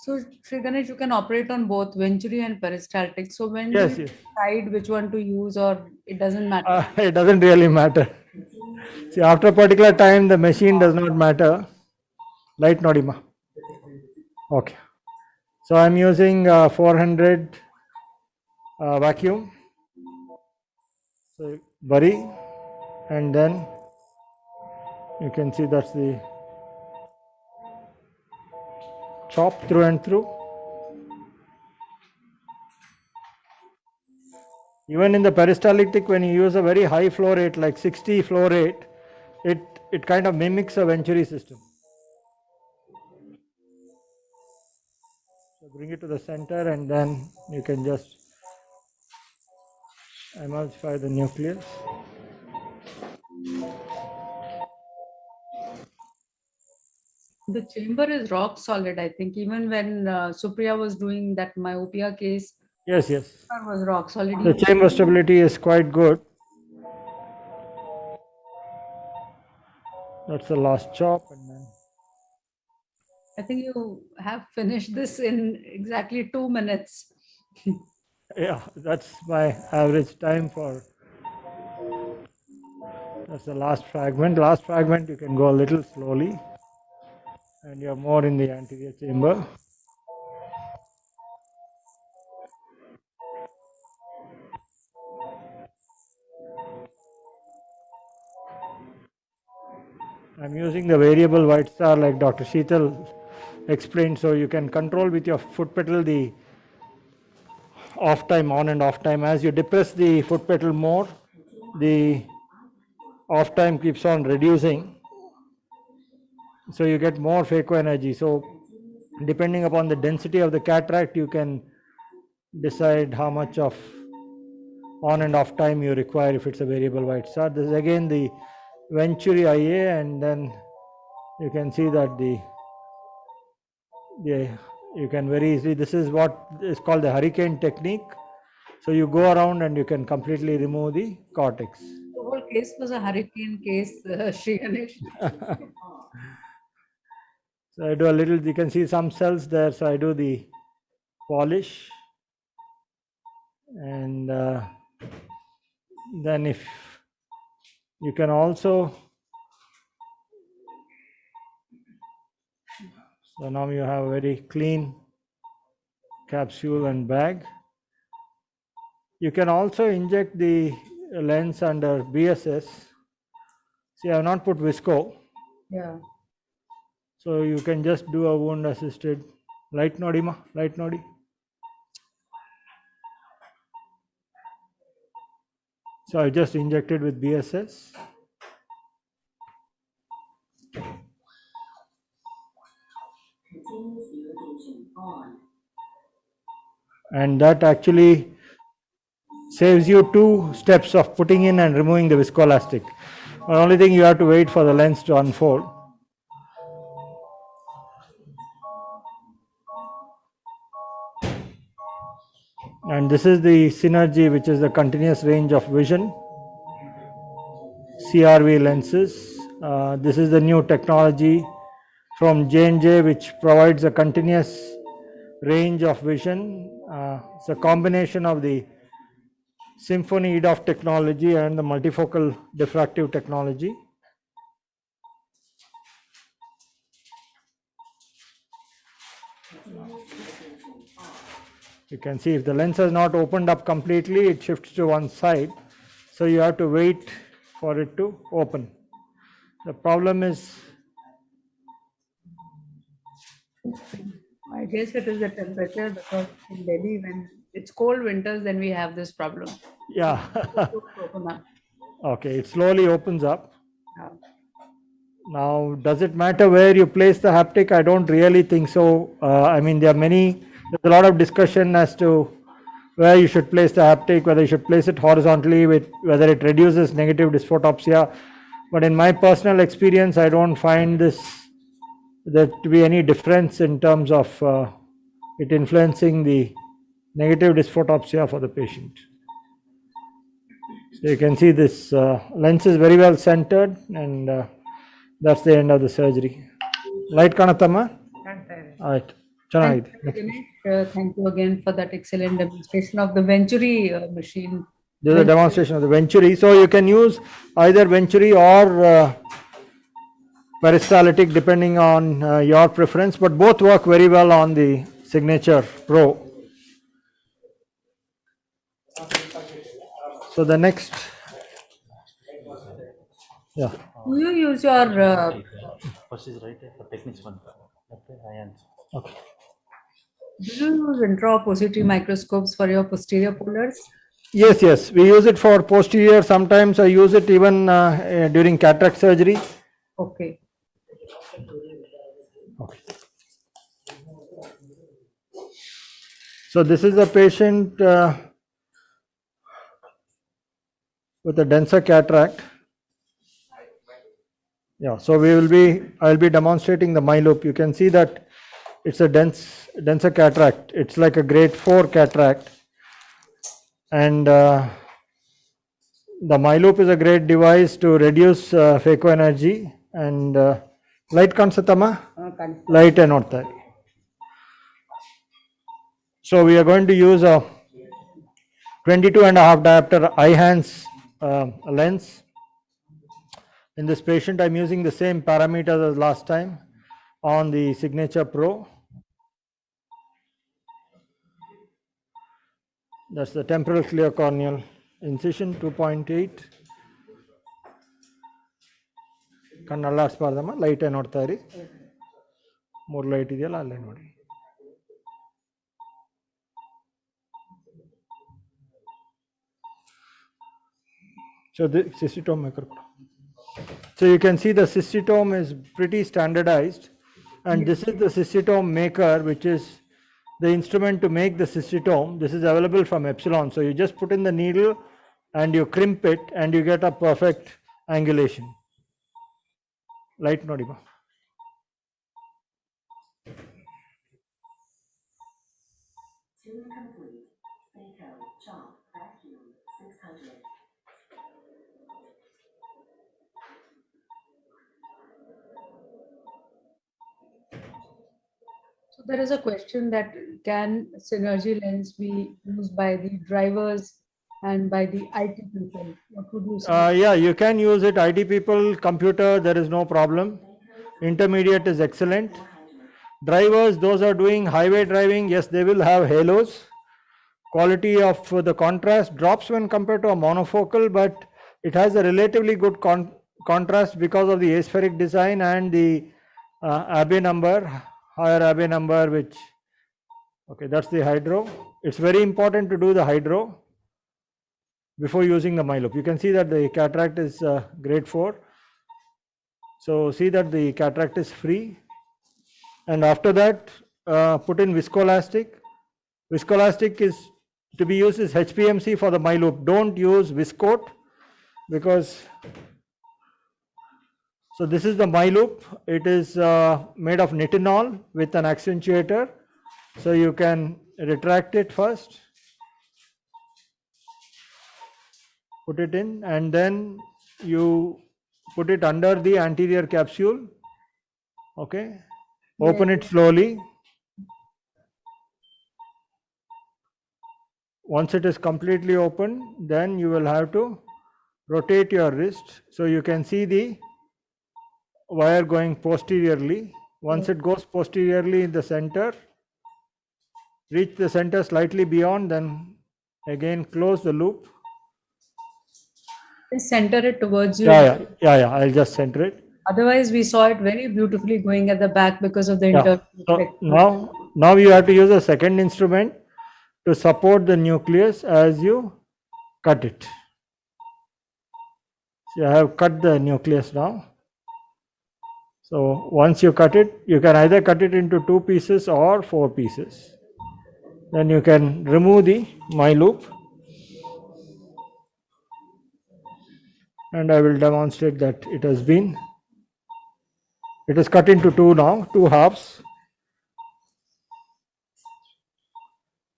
So, Sri Ganesh, you can operate on both Venturi and peristaltic. So, when do Yes, you yes. decide which one to use, or it doesn't matter? It doesn't really matter. See, after a particular time, the machine does not matter. Light nodima. Okay. So I'm using 400 vacuum. So bury, and then you can see that's the chop through and through. Even in the peristaltic, when you use a very high flow rate like 60 flow rate, it kind of mimics a Venturi system. So bring it to the center, and then you can just emulsify the nucleus. The chamber is rock solid, I think. Even when Supriya was doing that myopia case, Yes, yes. it was rock solid. The chamber stability is quite good. That's the last chop, and then I think you have finished this in exactly 2 minutes. yeah, that's my average time for. That's the last fragment. Last fragment, you can go a little slowly, and you're more in the anterior chamber. I'm using the variable white star like Dr. Sheetal explained, so you can control with your foot pedal the off time, on and off time. As you depress the foot pedal more, the off time keeps on reducing, so you get more phaco energy. So depending upon the density of the cataract, you can decide how much of on and off time you require if it's a variable white star. This is again the Venturi IA, and then you can see that the you can very easily, this is what is called the hurricane technique. So you go around and you can completely remove the cortex. The whole case was a hurricane case, Shri Ganesh. So I do a little, you can see some cells there, so I do the polish, and then if you can also, so now you have a very clean capsule and bag. You can also inject the lens under BSS. See, I have not put visco, Yeah. so you can just do a wound assisted light nodima, light nodi. So I just injected with BSS. Continuous irrigation on. And that actually saves you 2 steps of putting in and removing the viscoelastic. The only thing, you have to wait for the lens to unfold. And this is the Synergy, which is the continuous range of vision, CRV lenses. This is the new technology from J&J, which provides a continuous range of vision. It's a combination of the Symphony EDOF technology and the multifocal diffractive technology. You can see if the lens has not opened up completely, it shifts to one side. So you have to wait for it to open. The problem is, I guess it is the temperature, because in Delhi, when it's cold winters, then we have this problem. yeah, Open up. okay, it slowly opens up. Yeah. Now, does it matter where you place the haptic? I don't really think so. I mean, there's a lot of discussion as to where you should place the haptic, whether you should place it horizontally, with whether it reduces negative dysphotopsia. But in my personal experience, I don't find there to be any difference in terms of it influencing the negative dysphotopsia for the patient. So you can see this lens is very well centered, and that's the end of the surgery. Light kanatama? All right. Thank Chennai. you, Ganesh. Thank you again for that excellent demonstration of the Venturi machine. This is a demonstration of the Venturi. So you can use either Venturi or peristaltic, depending on your preference, but both work very well on the Signature Pro. So the next, yeah. Do you use your First is right, techniques one. Okay, I answer. Okay. do you use intraoppository microscopes for your posterior polars? Yes, we use it for posterior. Sometimes I use it even during cataract surgery. Okay. Okay. So this is a patient with a denser cataract. Yeah, so I'll be demonstrating the MyLoop. You can see that it's a denser cataract. It's like a grade 4 cataract. And the MyLoop is a great device to reduce phaco energy. And light kansatama? Light and orthari. So we are going to use a 22.5 diopter eye-hands lens. In this patient, I'm using the same parameters as last time on the Signature Pro. That's the temporal clear corneal incision, 2.8. Kannallarspardama, light and orthari. More light ideyala alle nodi. So the cystitome maker. So you can see the cystitome is pretty standardized, and this is the cystitome maker, which is the instrument to make the cystitome. This is available from Epsilon. So you just put in the needle and you crimp it and you get a perfect angulation. Light Nodima. Tune complete. Phaco Chop Vacuum 600. So there is a question that can synergy lens be used by the drivers and by the IT people? What would you say? Yeah, you can use it. IT people, computer, there is no problem. Intermediate is excellent. Drivers, those are doing highway driving, yes, they will have halos. Quality of the contrast drops when compared to a monofocal, but it has a relatively good contrast because of the aspheric design and the Abbe number, higher Abbe number, which, okay, that's the hydro. It's very important to do the hydro before using the MyLoop. You can see that the cataract is grade 4. So see that the cataract is free. And after that, put in viscoelastic. Viscoelastic is to be used as HPMC for the MyLoop. Don't use viscoat because, so this is the MyLoop. It is made of nitinol with an accentuator. So you can retract it first, put it in, and then you put it under the anterior capsule. Okay, open it slowly. Once it is completely open, then you will have to rotate your wrist so you can see the wire going posteriorly. Once it goes posteriorly in the center, reach the center slightly beyond, then again close the loop. Just center it towards you. Yeah, I'll just center it. Otherwise, we saw it very beautifully going at the back because of the Yeah. So now you have to use a second instrument to support the nucleus as you cut it. So I have cut the nucleus now. So once you cut it, you can either cut it into 2 pieces or 4 pieces. Then you can remove the MyLoop. And I will demonstrate that it is cut into 2 now, 2 halves.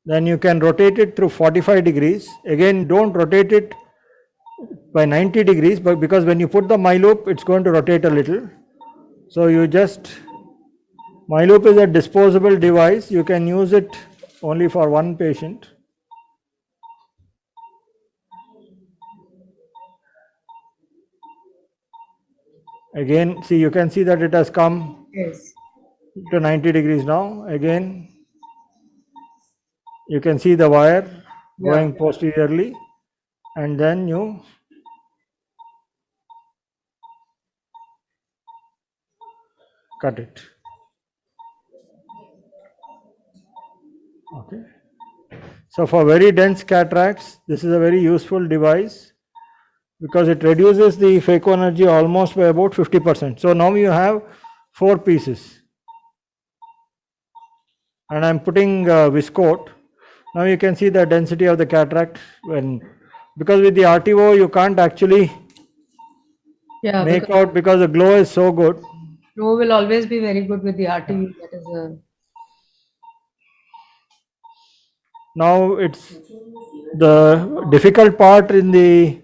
Then you can rotate it through 45 degrees. Again, don't rotate it by 90 degrees, but because when you put the MyLoop, it's going to rotate a little. So you just, MyLoop is a disposable device. You can use it only for one patient. Again, see, you can see that it has come to 90 degrees now. Again, you can see the wire going posteriorly, and then you cut it. Okay. So for very dense cataracts, this is a very useful device because it reduces the phaco energy almost by about 50%. So now you have 4 pieces. And I'm putting viscoat. Now you can see the density of the cataract because with the RTO you can't actually make out because the glow is so good. Glow will always be very good with the RTV. That is a. Now it's the difficult part in the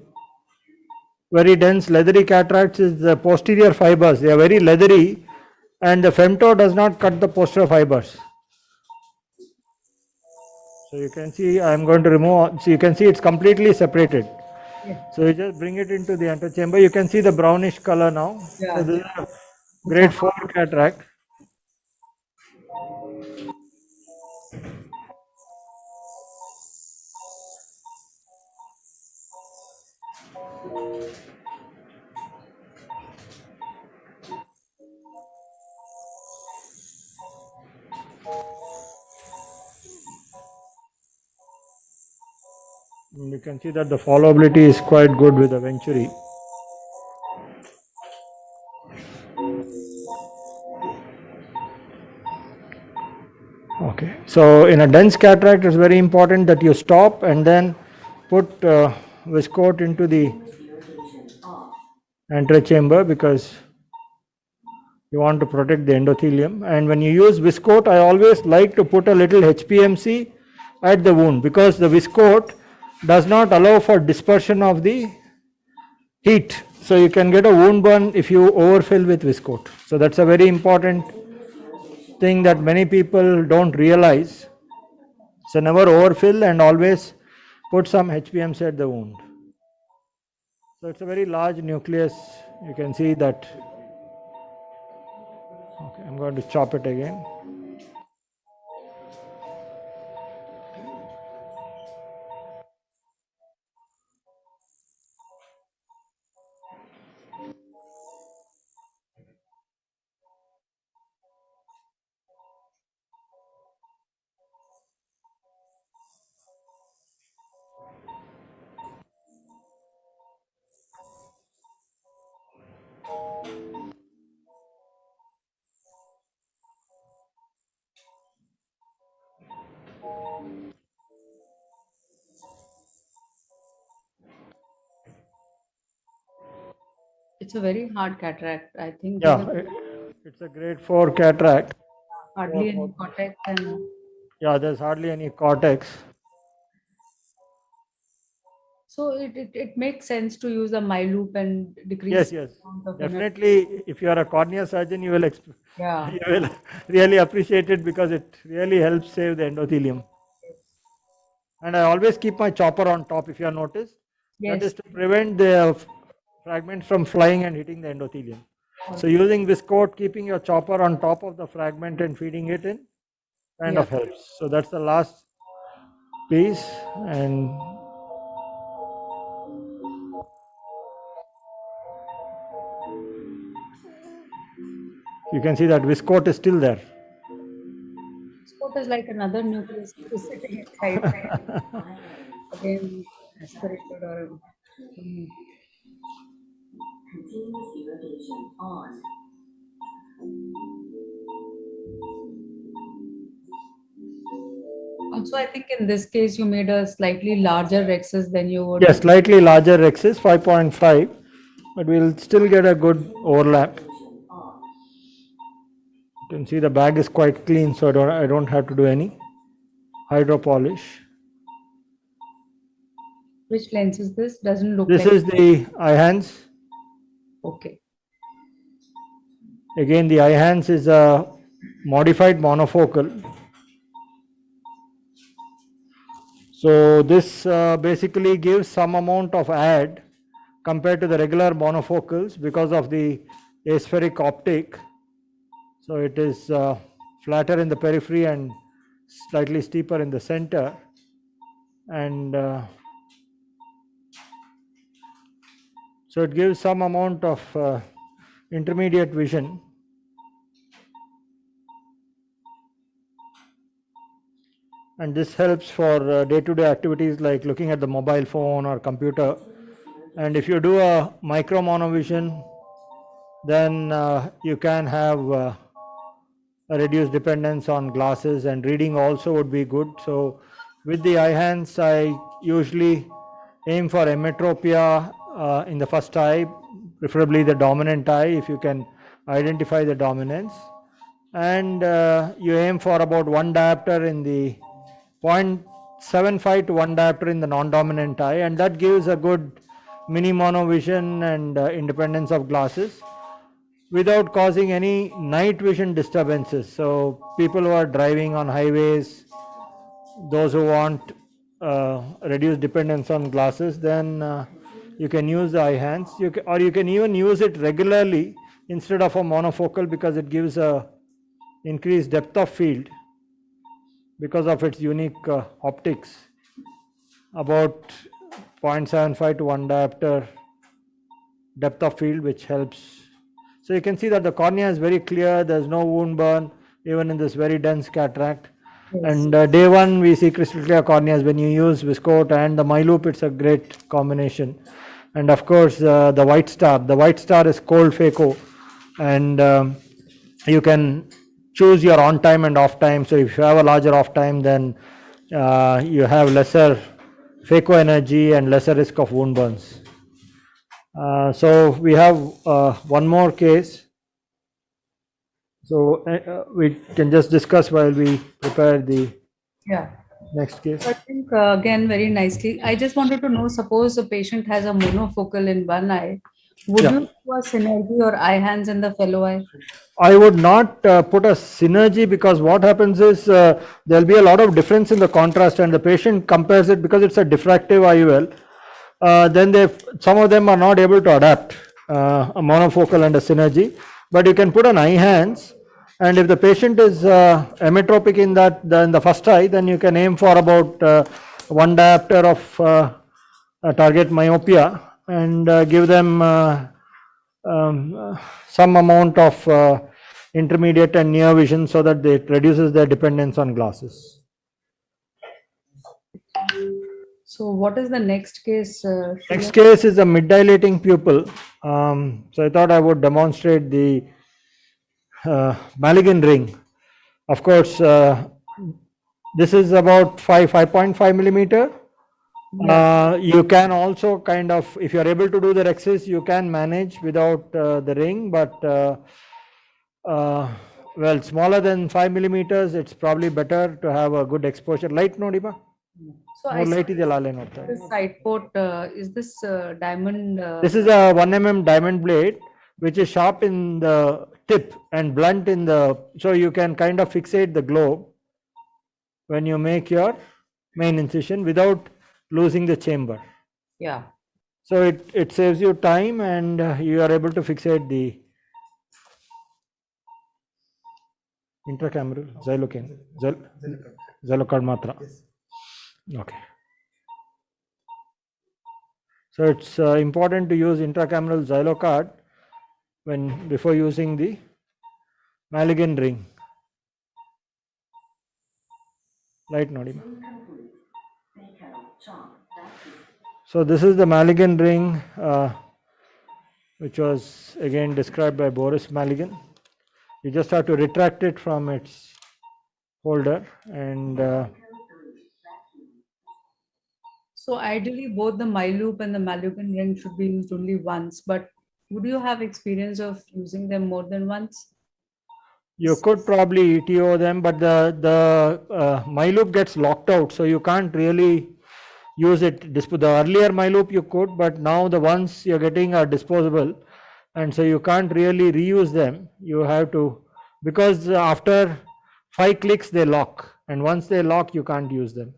very dense leathery cataracts is the posterior fibers. They are very leathery and the femto does not cut the posterior fibers. So you can see I'm going to remove, so you can see it's completely separated. So you just bring it into the antechamber. You can see the brownish color now. So this is a grade 4 cataract. You can see that the followability is quite good with the Venturi. Okay, So in a dense cataract, it's very important that you stop and then put viscoat into the antechamber because you want to protect the endothelium. And when you use viscoat, I always like to put a little HPMC at the wound because the viscoat does not allow for dispersion of the heat. So you can get a wound burn if you overfill with viscoat. So that's a very important thing that many people don't realize. So never overfill and always put some HPMC at the wound. So it's a very large nucleus. You can see that. Okay, I'm going to chop it again. It's a very hard cataract. I think Yeah, it's a grade 4 cataract. hardly any cortex and Yeah, there's hardly any cortex. so it makes sense to use a MyLoop and decrease Yes, yes. amount of Definitely, if you are a cornea surgeon, you will Yeah. you will really appreciate it because it really helps save the endothelium. And I always keep my chopper on top, if you have noticed. That Yes. is to prevent the fragments from flying and hitting the endothelium. So using viscoat, keeping your chopper on top of the fragment and feeding it in kind of helps. So that's the last piece. And you can see that viscoat is still there. Spot is like another nucleus which is sitting inside. Again, aspirated or Continuous irrigation on. also I think in this case you made a slightly larger rexus than you would. Yes, slightly larger rexus, 5.5, but we'll still get a good overlap. You can see the bag is quite clean, so I don't have to do any hydro polish. Which lens is this? Doesn't look This like. is the IHANS. Okay. Again, the IHANS is a modified monofocal. So this basically gives some amount of add compared to the regular monofocals because of the aspheric optic. So it is flatter in the periphery and slightly steeper in the center. And so it gives some amount of intermediate vision. And this helps for day-to-day activities like looking at the mobile phone or computer. And if you do a micro monovision, then you can have a reduced dependence on glasses, and reading also would be good. So with the IHANS, I usually aim for emmetropia in the first eye, preferably the dominant eye if you can identify the dominance. And you aim for about 1 diopter in the 0.75 to 1 diopter in the non-dominant eye, and that gives a good mini monovision and independence of glasses without causing any night vision disturbances. So people who are driving on highways, those who want reduced dependence on glasses, then you can use the IHANS, or you can even use it regularly instead of a monofocal because it gives a increased depth of field because of its unique optics, about 0.75 to 1 diopter depth of field, which helps. So you can see that the cornea is very clear, there's no wound burn even in this very dense cataract. Yes. And day one we see crystal clear corneas. When you use viscoat and the MyLoop, it's a great combination. And of course the white star is cold phaco, and you can choose your on time and off time. So if you have a larger off time, then you have lesser phaco energy and lesser risk of wound burns. So we have one more case. So we can just discuss while we prepare the Yeah. next case. I think again very nicely. I just wanted to know, suppose a patient has a monofocal in one eye, would Yeah. you do a synergy or eye hands in the fellow eye? I would not put a synergy, because what happens is there'll be a lot of difference in the contrast, and the patient compares it because it's a diffractive IUL. Then some of them are not able to adapt a monofocal and a synergy, but you can put an eye hands, and if the patient is emetropic in the first eye, then you can aim for about 1 diopter of target myopia, and give them some amount of intermediate and near vision, so that it reduces their dependence on glasses. So what is the next case? Next case is a mid-dilating pupil. So I thought I would demonstrate the Maligan ring. Of course, this is about 5.5 millimeter. You can also kind of, if you are able to do the rexis, you can manage without the ring, but well, smaller than 5 millimeters, it's probably better to have a good exposure. Light nodiba? So More I light see is the this side port. Is this diamond? This is a 1 mm diamond blade, which is sharp in the tip and blunt in the, so you can kind of fixate the globe when you make your main incision without losing the chamber. Yeah. So it saves you time, and you are able to fixate the intracameral xylocaine, xylocard matra. Okay. So it's important to use intracameral xylocard before using the Maligan ring. Light nodi. So this is the Maligan ring, which was again described by Boris Maligan. You just have to retract it from its holder, and So ideally, both the MyLoop and the Malucan ring should be used only once. But would you have experience of using them more than once? you could probably ETO them, but the MyLoop gets locked out, so you can't really use it. The earlier MyLoop you could, but now the ones you're getting are disposable, and so you can't really reuse them. You have to, because after 5 clicks they lock, and once they lock you can't use them.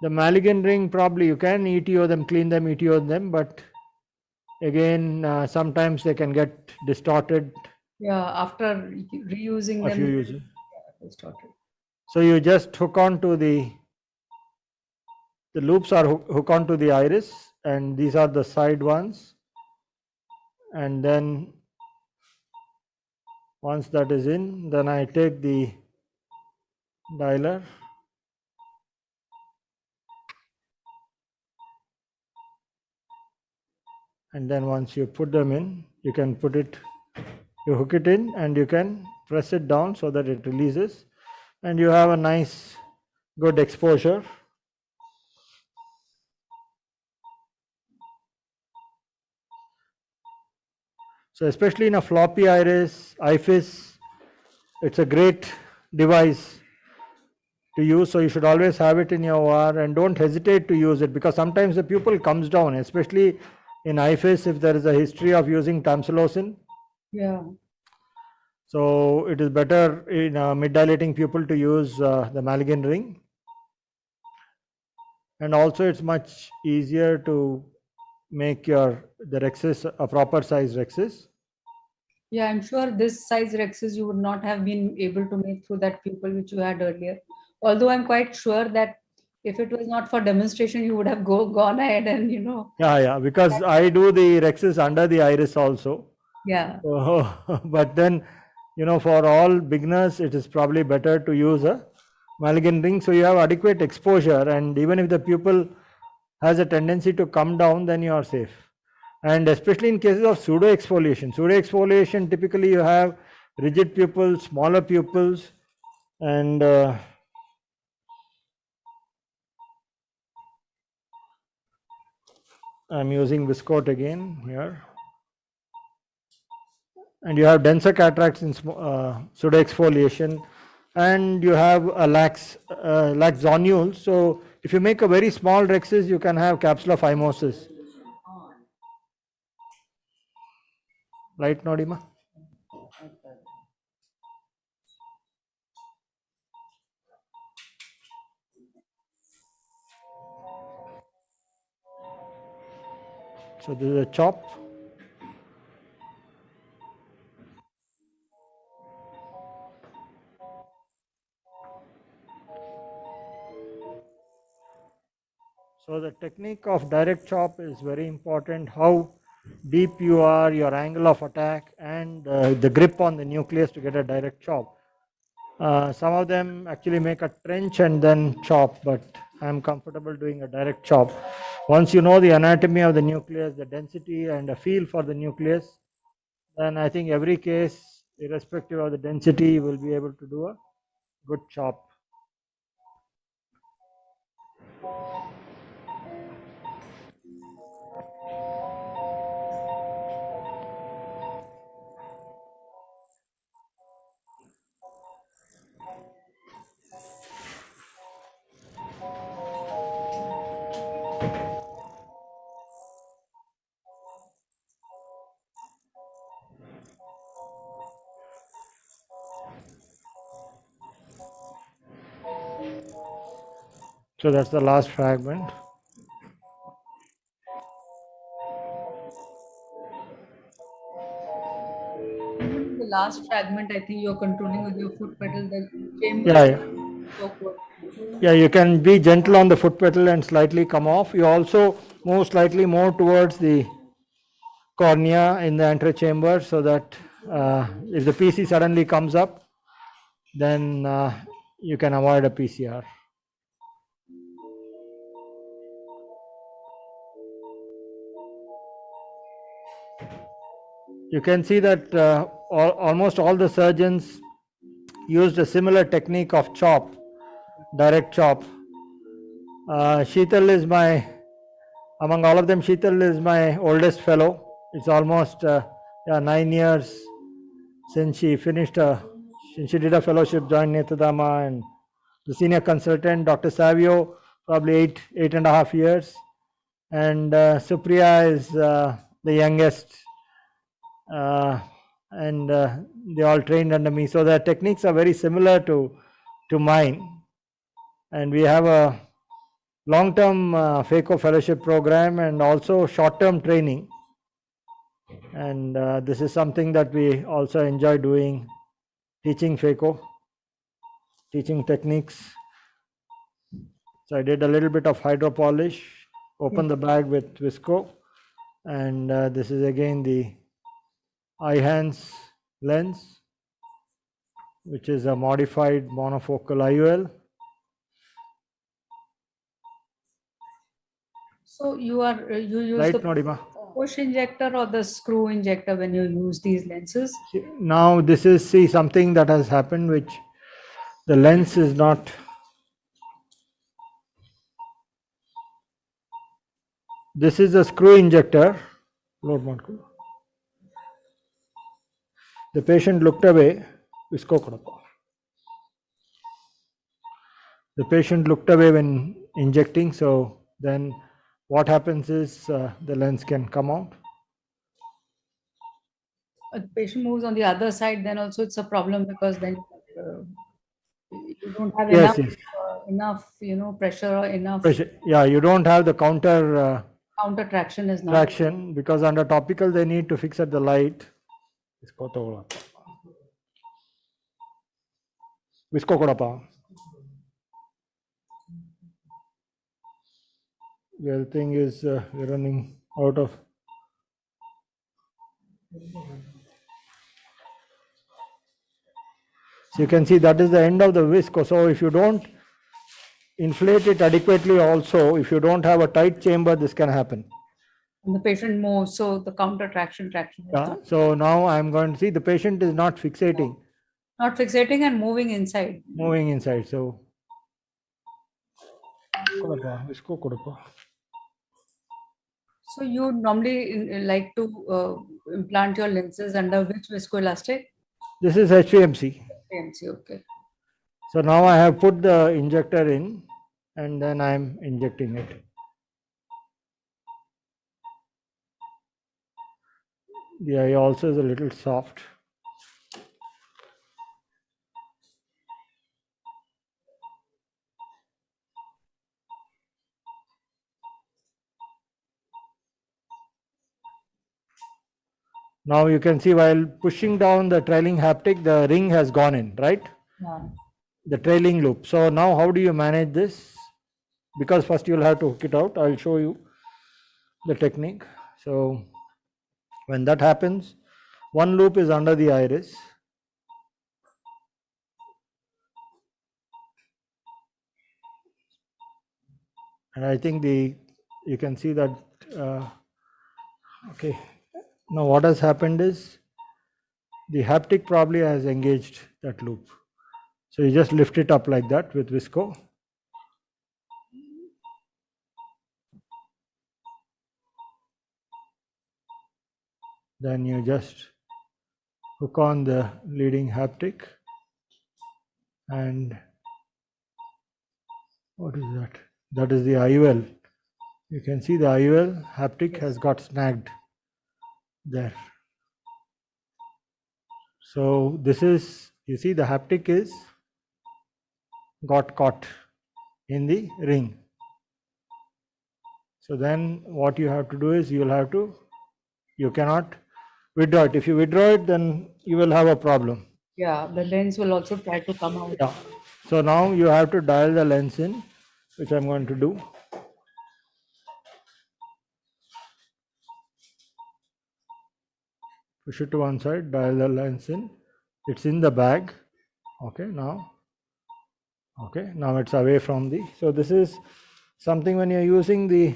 The Maligan ring, probably you can ETO them, clean them, ETO them, but again sometimes they can get distorted. Yeah, after reusing If you them. use it. Distorted. So you just hook on to the loops are hook on to the iris, and these are the side ones, and then once that is in, then I take the dialer and then once you put them in, you can put it, you hook it in, and you can press it down so that it releases, and you have a nice good exposure. So especially in a floppy iris, IFIS, it's a great device to use, so you should always have it in your OR, and don't hesitate to use it, because sometimes the pupil comes down, especially in IFIS if there is a history of using tamsulosin. Yeah. So it is better in a mid-dilating pupil to use the Maligan ring, and also it's much easier to make the rexis a proper size rexis. Yeah, I'm sure this size rexis you would not have been able to make through that pupil which you had earlier. Although I'm quite sure that if it was not for demonstration, you would have gone ahead and, Yeah, because I do the rexis under the iris also. Yeah. But then, for all beginners, it is probably better to use a Maligan ring, so you have adequate exposure, and even if the pupil has a tendency to come down, then you are safe. And especially in cases of pseudo exfoliation, typically you have rigid pupils, smaller pupils, and I'm using viscot again here. And you have denser cataracts in pseudo exfoliation, and you have a lax zonule. So if you make a very small rexis, you can have capsular phimosis. Right, Nodima? So this is a chop. So the technique of direct chop is very important. How deep you are, your angle of attack, and the grip on the nucleus to get a direct chop. Some of them actually make a trench and then chop, but I'm comfortable doing a direct chop. Once you know the anatomy of the nucleus, the density and a feel for the nucleus, then I think every case, irrespective of the density, you will be able to do a good chop. So that's the last fragment. Even the last fragment, I think you're controlling with your foot pedal. The chamber Yeah, is yeah. awkward. Yeah, you can be gentle on the foot pedal and slightly come off. You also move slightly more towards the cornea in the antechamber so that if the PC suddenly comes up, then you can avoid a PCR. You can see that almost all the surgeons used a similar technique of chop, direct chop. Sheetal is among all of them, Sheetal is my oldest fellow. It's almost 9 years since she since she did a fellowship, joined Netradama, and the senior consultant, Dr. Savio, probably 8.5 years. And Supriya is the youngest, and they all trained under me. So their techniques are very similar to mine. And we have a long-term FACO fellowship program and also short-term training. And this is something that we also enjoy doing, teaching FACO, teaching techniques. So I did a little bit of hydro polish, open the bag with Visco, and this is again the iHands lens, which is a modified monofocal IOL. So you use Right, the Nodima? push injector or the screw injector when you use these lenses? Now this is something that has happened, which the lens is not. This is a screw injector. The patient looked away. The patient looked away when injecting, so then what happens is the lens can come out. A patient moves on the other side, then also it's a problem because then you don't have Yes, enough pressure or enough pressure. Yeah, you don't have the counter counter traction is not. traction because under topical they need to fix at the light. Visco kodapa. The other thing is we're running out of. So you can see that is the end of the visco. So if you don't inflate it adequately also, if you don't have a tight chamber, this can happen. And the patient moves, so the counter traction is Yeah. done. So now I'm going to see the patient is not fixating, Not fixating and moving inside. moving inside. So इसको கொடுப்பா. So you normally like to implant your lenses under which viscoelastic? This is HPMC. PMC, okay. So now I have put the injector in and then I'm injecting it. The eye also is a little soft. Now you can see while pushing down the trailing haptic, the ring has gone in, right? Yeah. The trailing loop. So now how do you manage this? Because first you'll have to hook it out. I'll show you the technique. So when that happens, one loop is under the iris. And I think you can see that, okay. Now what has happened is the haptic probably has engaged that loop. So you just lift it up like that with visco. Then you just hook on the leading haptic and what is that? That is the IUL. You can see the IUL haptic has got snagged there. So this is, you see the haptic is got caught in the ring. So then what you have to do is you cannot withdraw it. If you withdraw it, then you will have a problem. Yeah, the lens will also try to come out. Yeah. So now you have to dial the lens in, which I'm going to do. Push it to one side, dial the lens in. It's in the bag. Okay, now it's away from the, so this is something when you're using the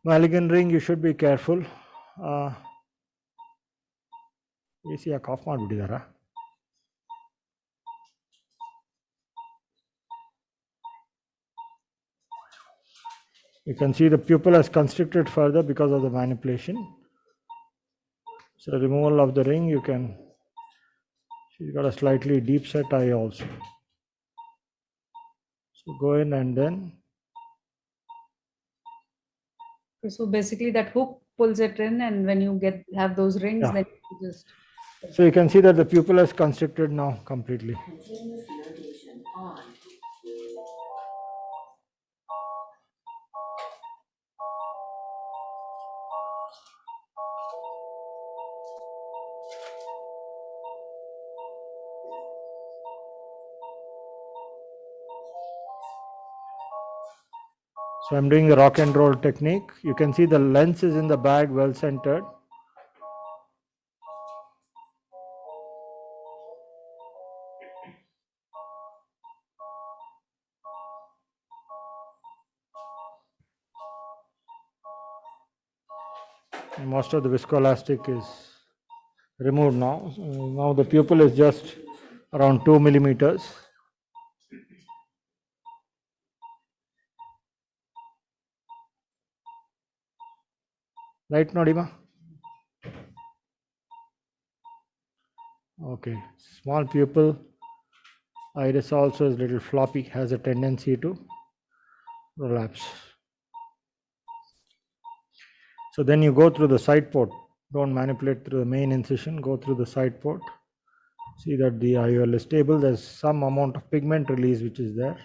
Maligan ring, you should be careful. AC off ಮಾಡಿಬಿಟ್ಟಿದಾರಾ? You can see the pupil has constricted further because of the manipulation. So removal of the ring, you can, she's got a slightly deep set eye also. So go in and then. So basically that hook pulls it in, and when you have those rings, Yeah. then you just. So you can see that the pupil has constricted now completely. Continuous irrigation on. So I'm doing the rock and roll technique. You can see the lens is in the bag, well centered. And most of the viscoelastic is removed now. Now the pupil is just around 2 millimeters. Right, Nodima? Okay, small pupil. Iris also is little floppy, has a tendency to relapse. So then you go through the side port. Don't manipulate through the main incision, go through the side port. See that the IOL is stable. There's some amount of pigment release which is there,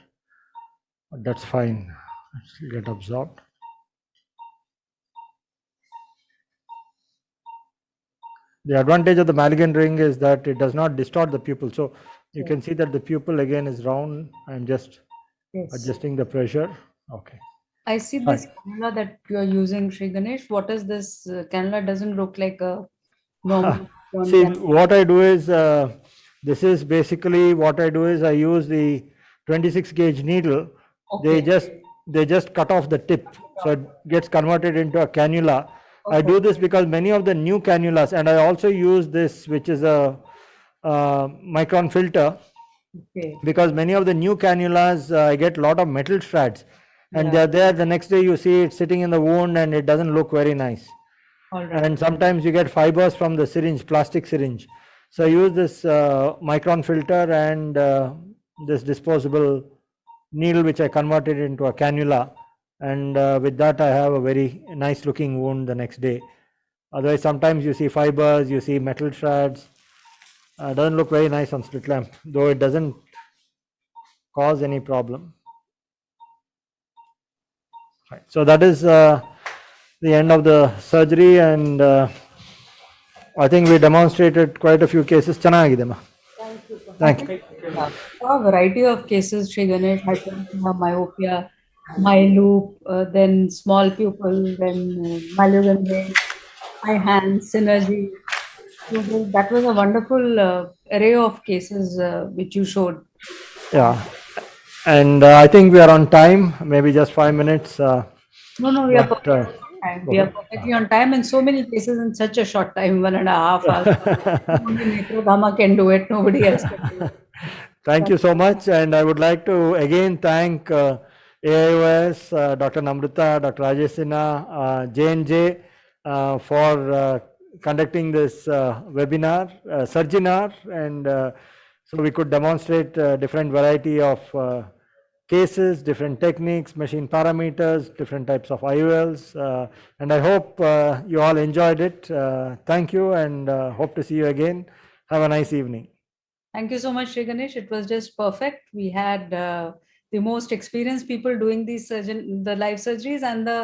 but that's fine. It will get absorbed. The advantage of the Maligan ring is that it does not distort the pupil. So you can see that the pupil again is round. I'm just Yes. adjusting the pressure. Okay. I see this cannula that you are using, Sri Ganesh. What is this cannula? Doesn't look like a normal one. See, what I do is, this is basically what I do is I use the 26 gauge needle. Okay. They just cut off the tip So it gets converted into a cannula. I do this because many of the new cannulas, and I also use this, which is a micron filter, Okay. because many of the new cannulas, I get a lot of metal strads, and Yeah. they're there. The next day you see it sitting in the wound, and it doesn't look very nice. All right. And sometimes you get fibers from the syringe, plastic syringe. So I use this micron filter and this disposable needle, which I converted into a cannula. And with that, I have a very nice looking wound the next day. Otherwise, sometimes you see fibers, you see metal shards. Doesn't look very nice on slit lamp, though it doesn't cause any problem. Right. So that is the end of the surgery, and I think we demonstrated quite a few cases. ಚೆನ್ನಾಗಿದೆ ಅಮ್ಮ. Thank you. A variety of cases, Sri Ganesh, hyperemia, myopia, loop, then small pupil, then mallumin vein, eye hand, synergy. That was a wonderful array of cases which you showed. Yeah. And I think we are on time, maybe just 5 minutes. No, we are but, perfectly on time. We are perfectly on time, and so many cases in such a short time, 1.5 hours. Only Netrodhama can do it. Nobody else can do it. Thank you so much. And I would like to again thank AIOS, Dr. Namrata, Dr. Rajesh Sinha, J&J for conducting this webinar, Surginar, and so we could demonstrate different variety of cases, different techniques, machine parameters, different types of IOLs. And I hope you all enjoyed it. Thank you, and hope to see you again. Have a nice evening. Thank you so much, Sri Ganesh. It was just perfect. We had the most experienced people doing the live surgeries, and the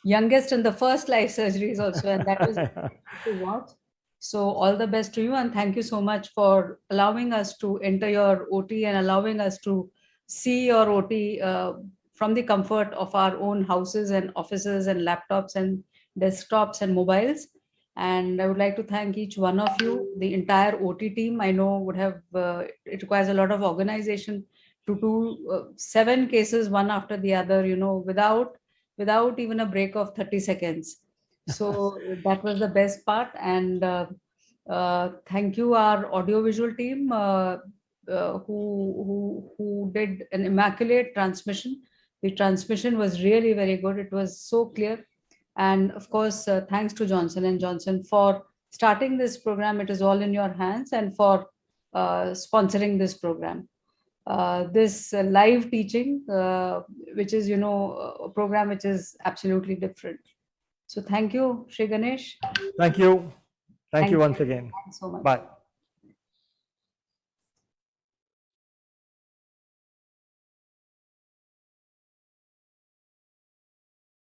youngest and the first live surgeries also, and that was to watch. So all the best to you, and thank you so much for allowing us to enter your OT and allowing us to see your OT from the comfort of our own houses and offices and laptops and desktops and mobiles. And I would like to thank each one of you, the entire OT team. I know would have it requires a lot of organization to do 7 cases one after the other, without even a break of 30 seconds. So that was the best part. And thank you, our audiovisual team, who did an immaculate transmission. The transmission was really very good. It was so clear. And of course, thanks to Johnson & Johnson for starting this program. It is all in your hands, and for sponsoring this program. This live teaching, which is, a program which is absolutely different. So thank you, Sri Ganesh. Thank you. Thank you once again. Thanks so much. Bye.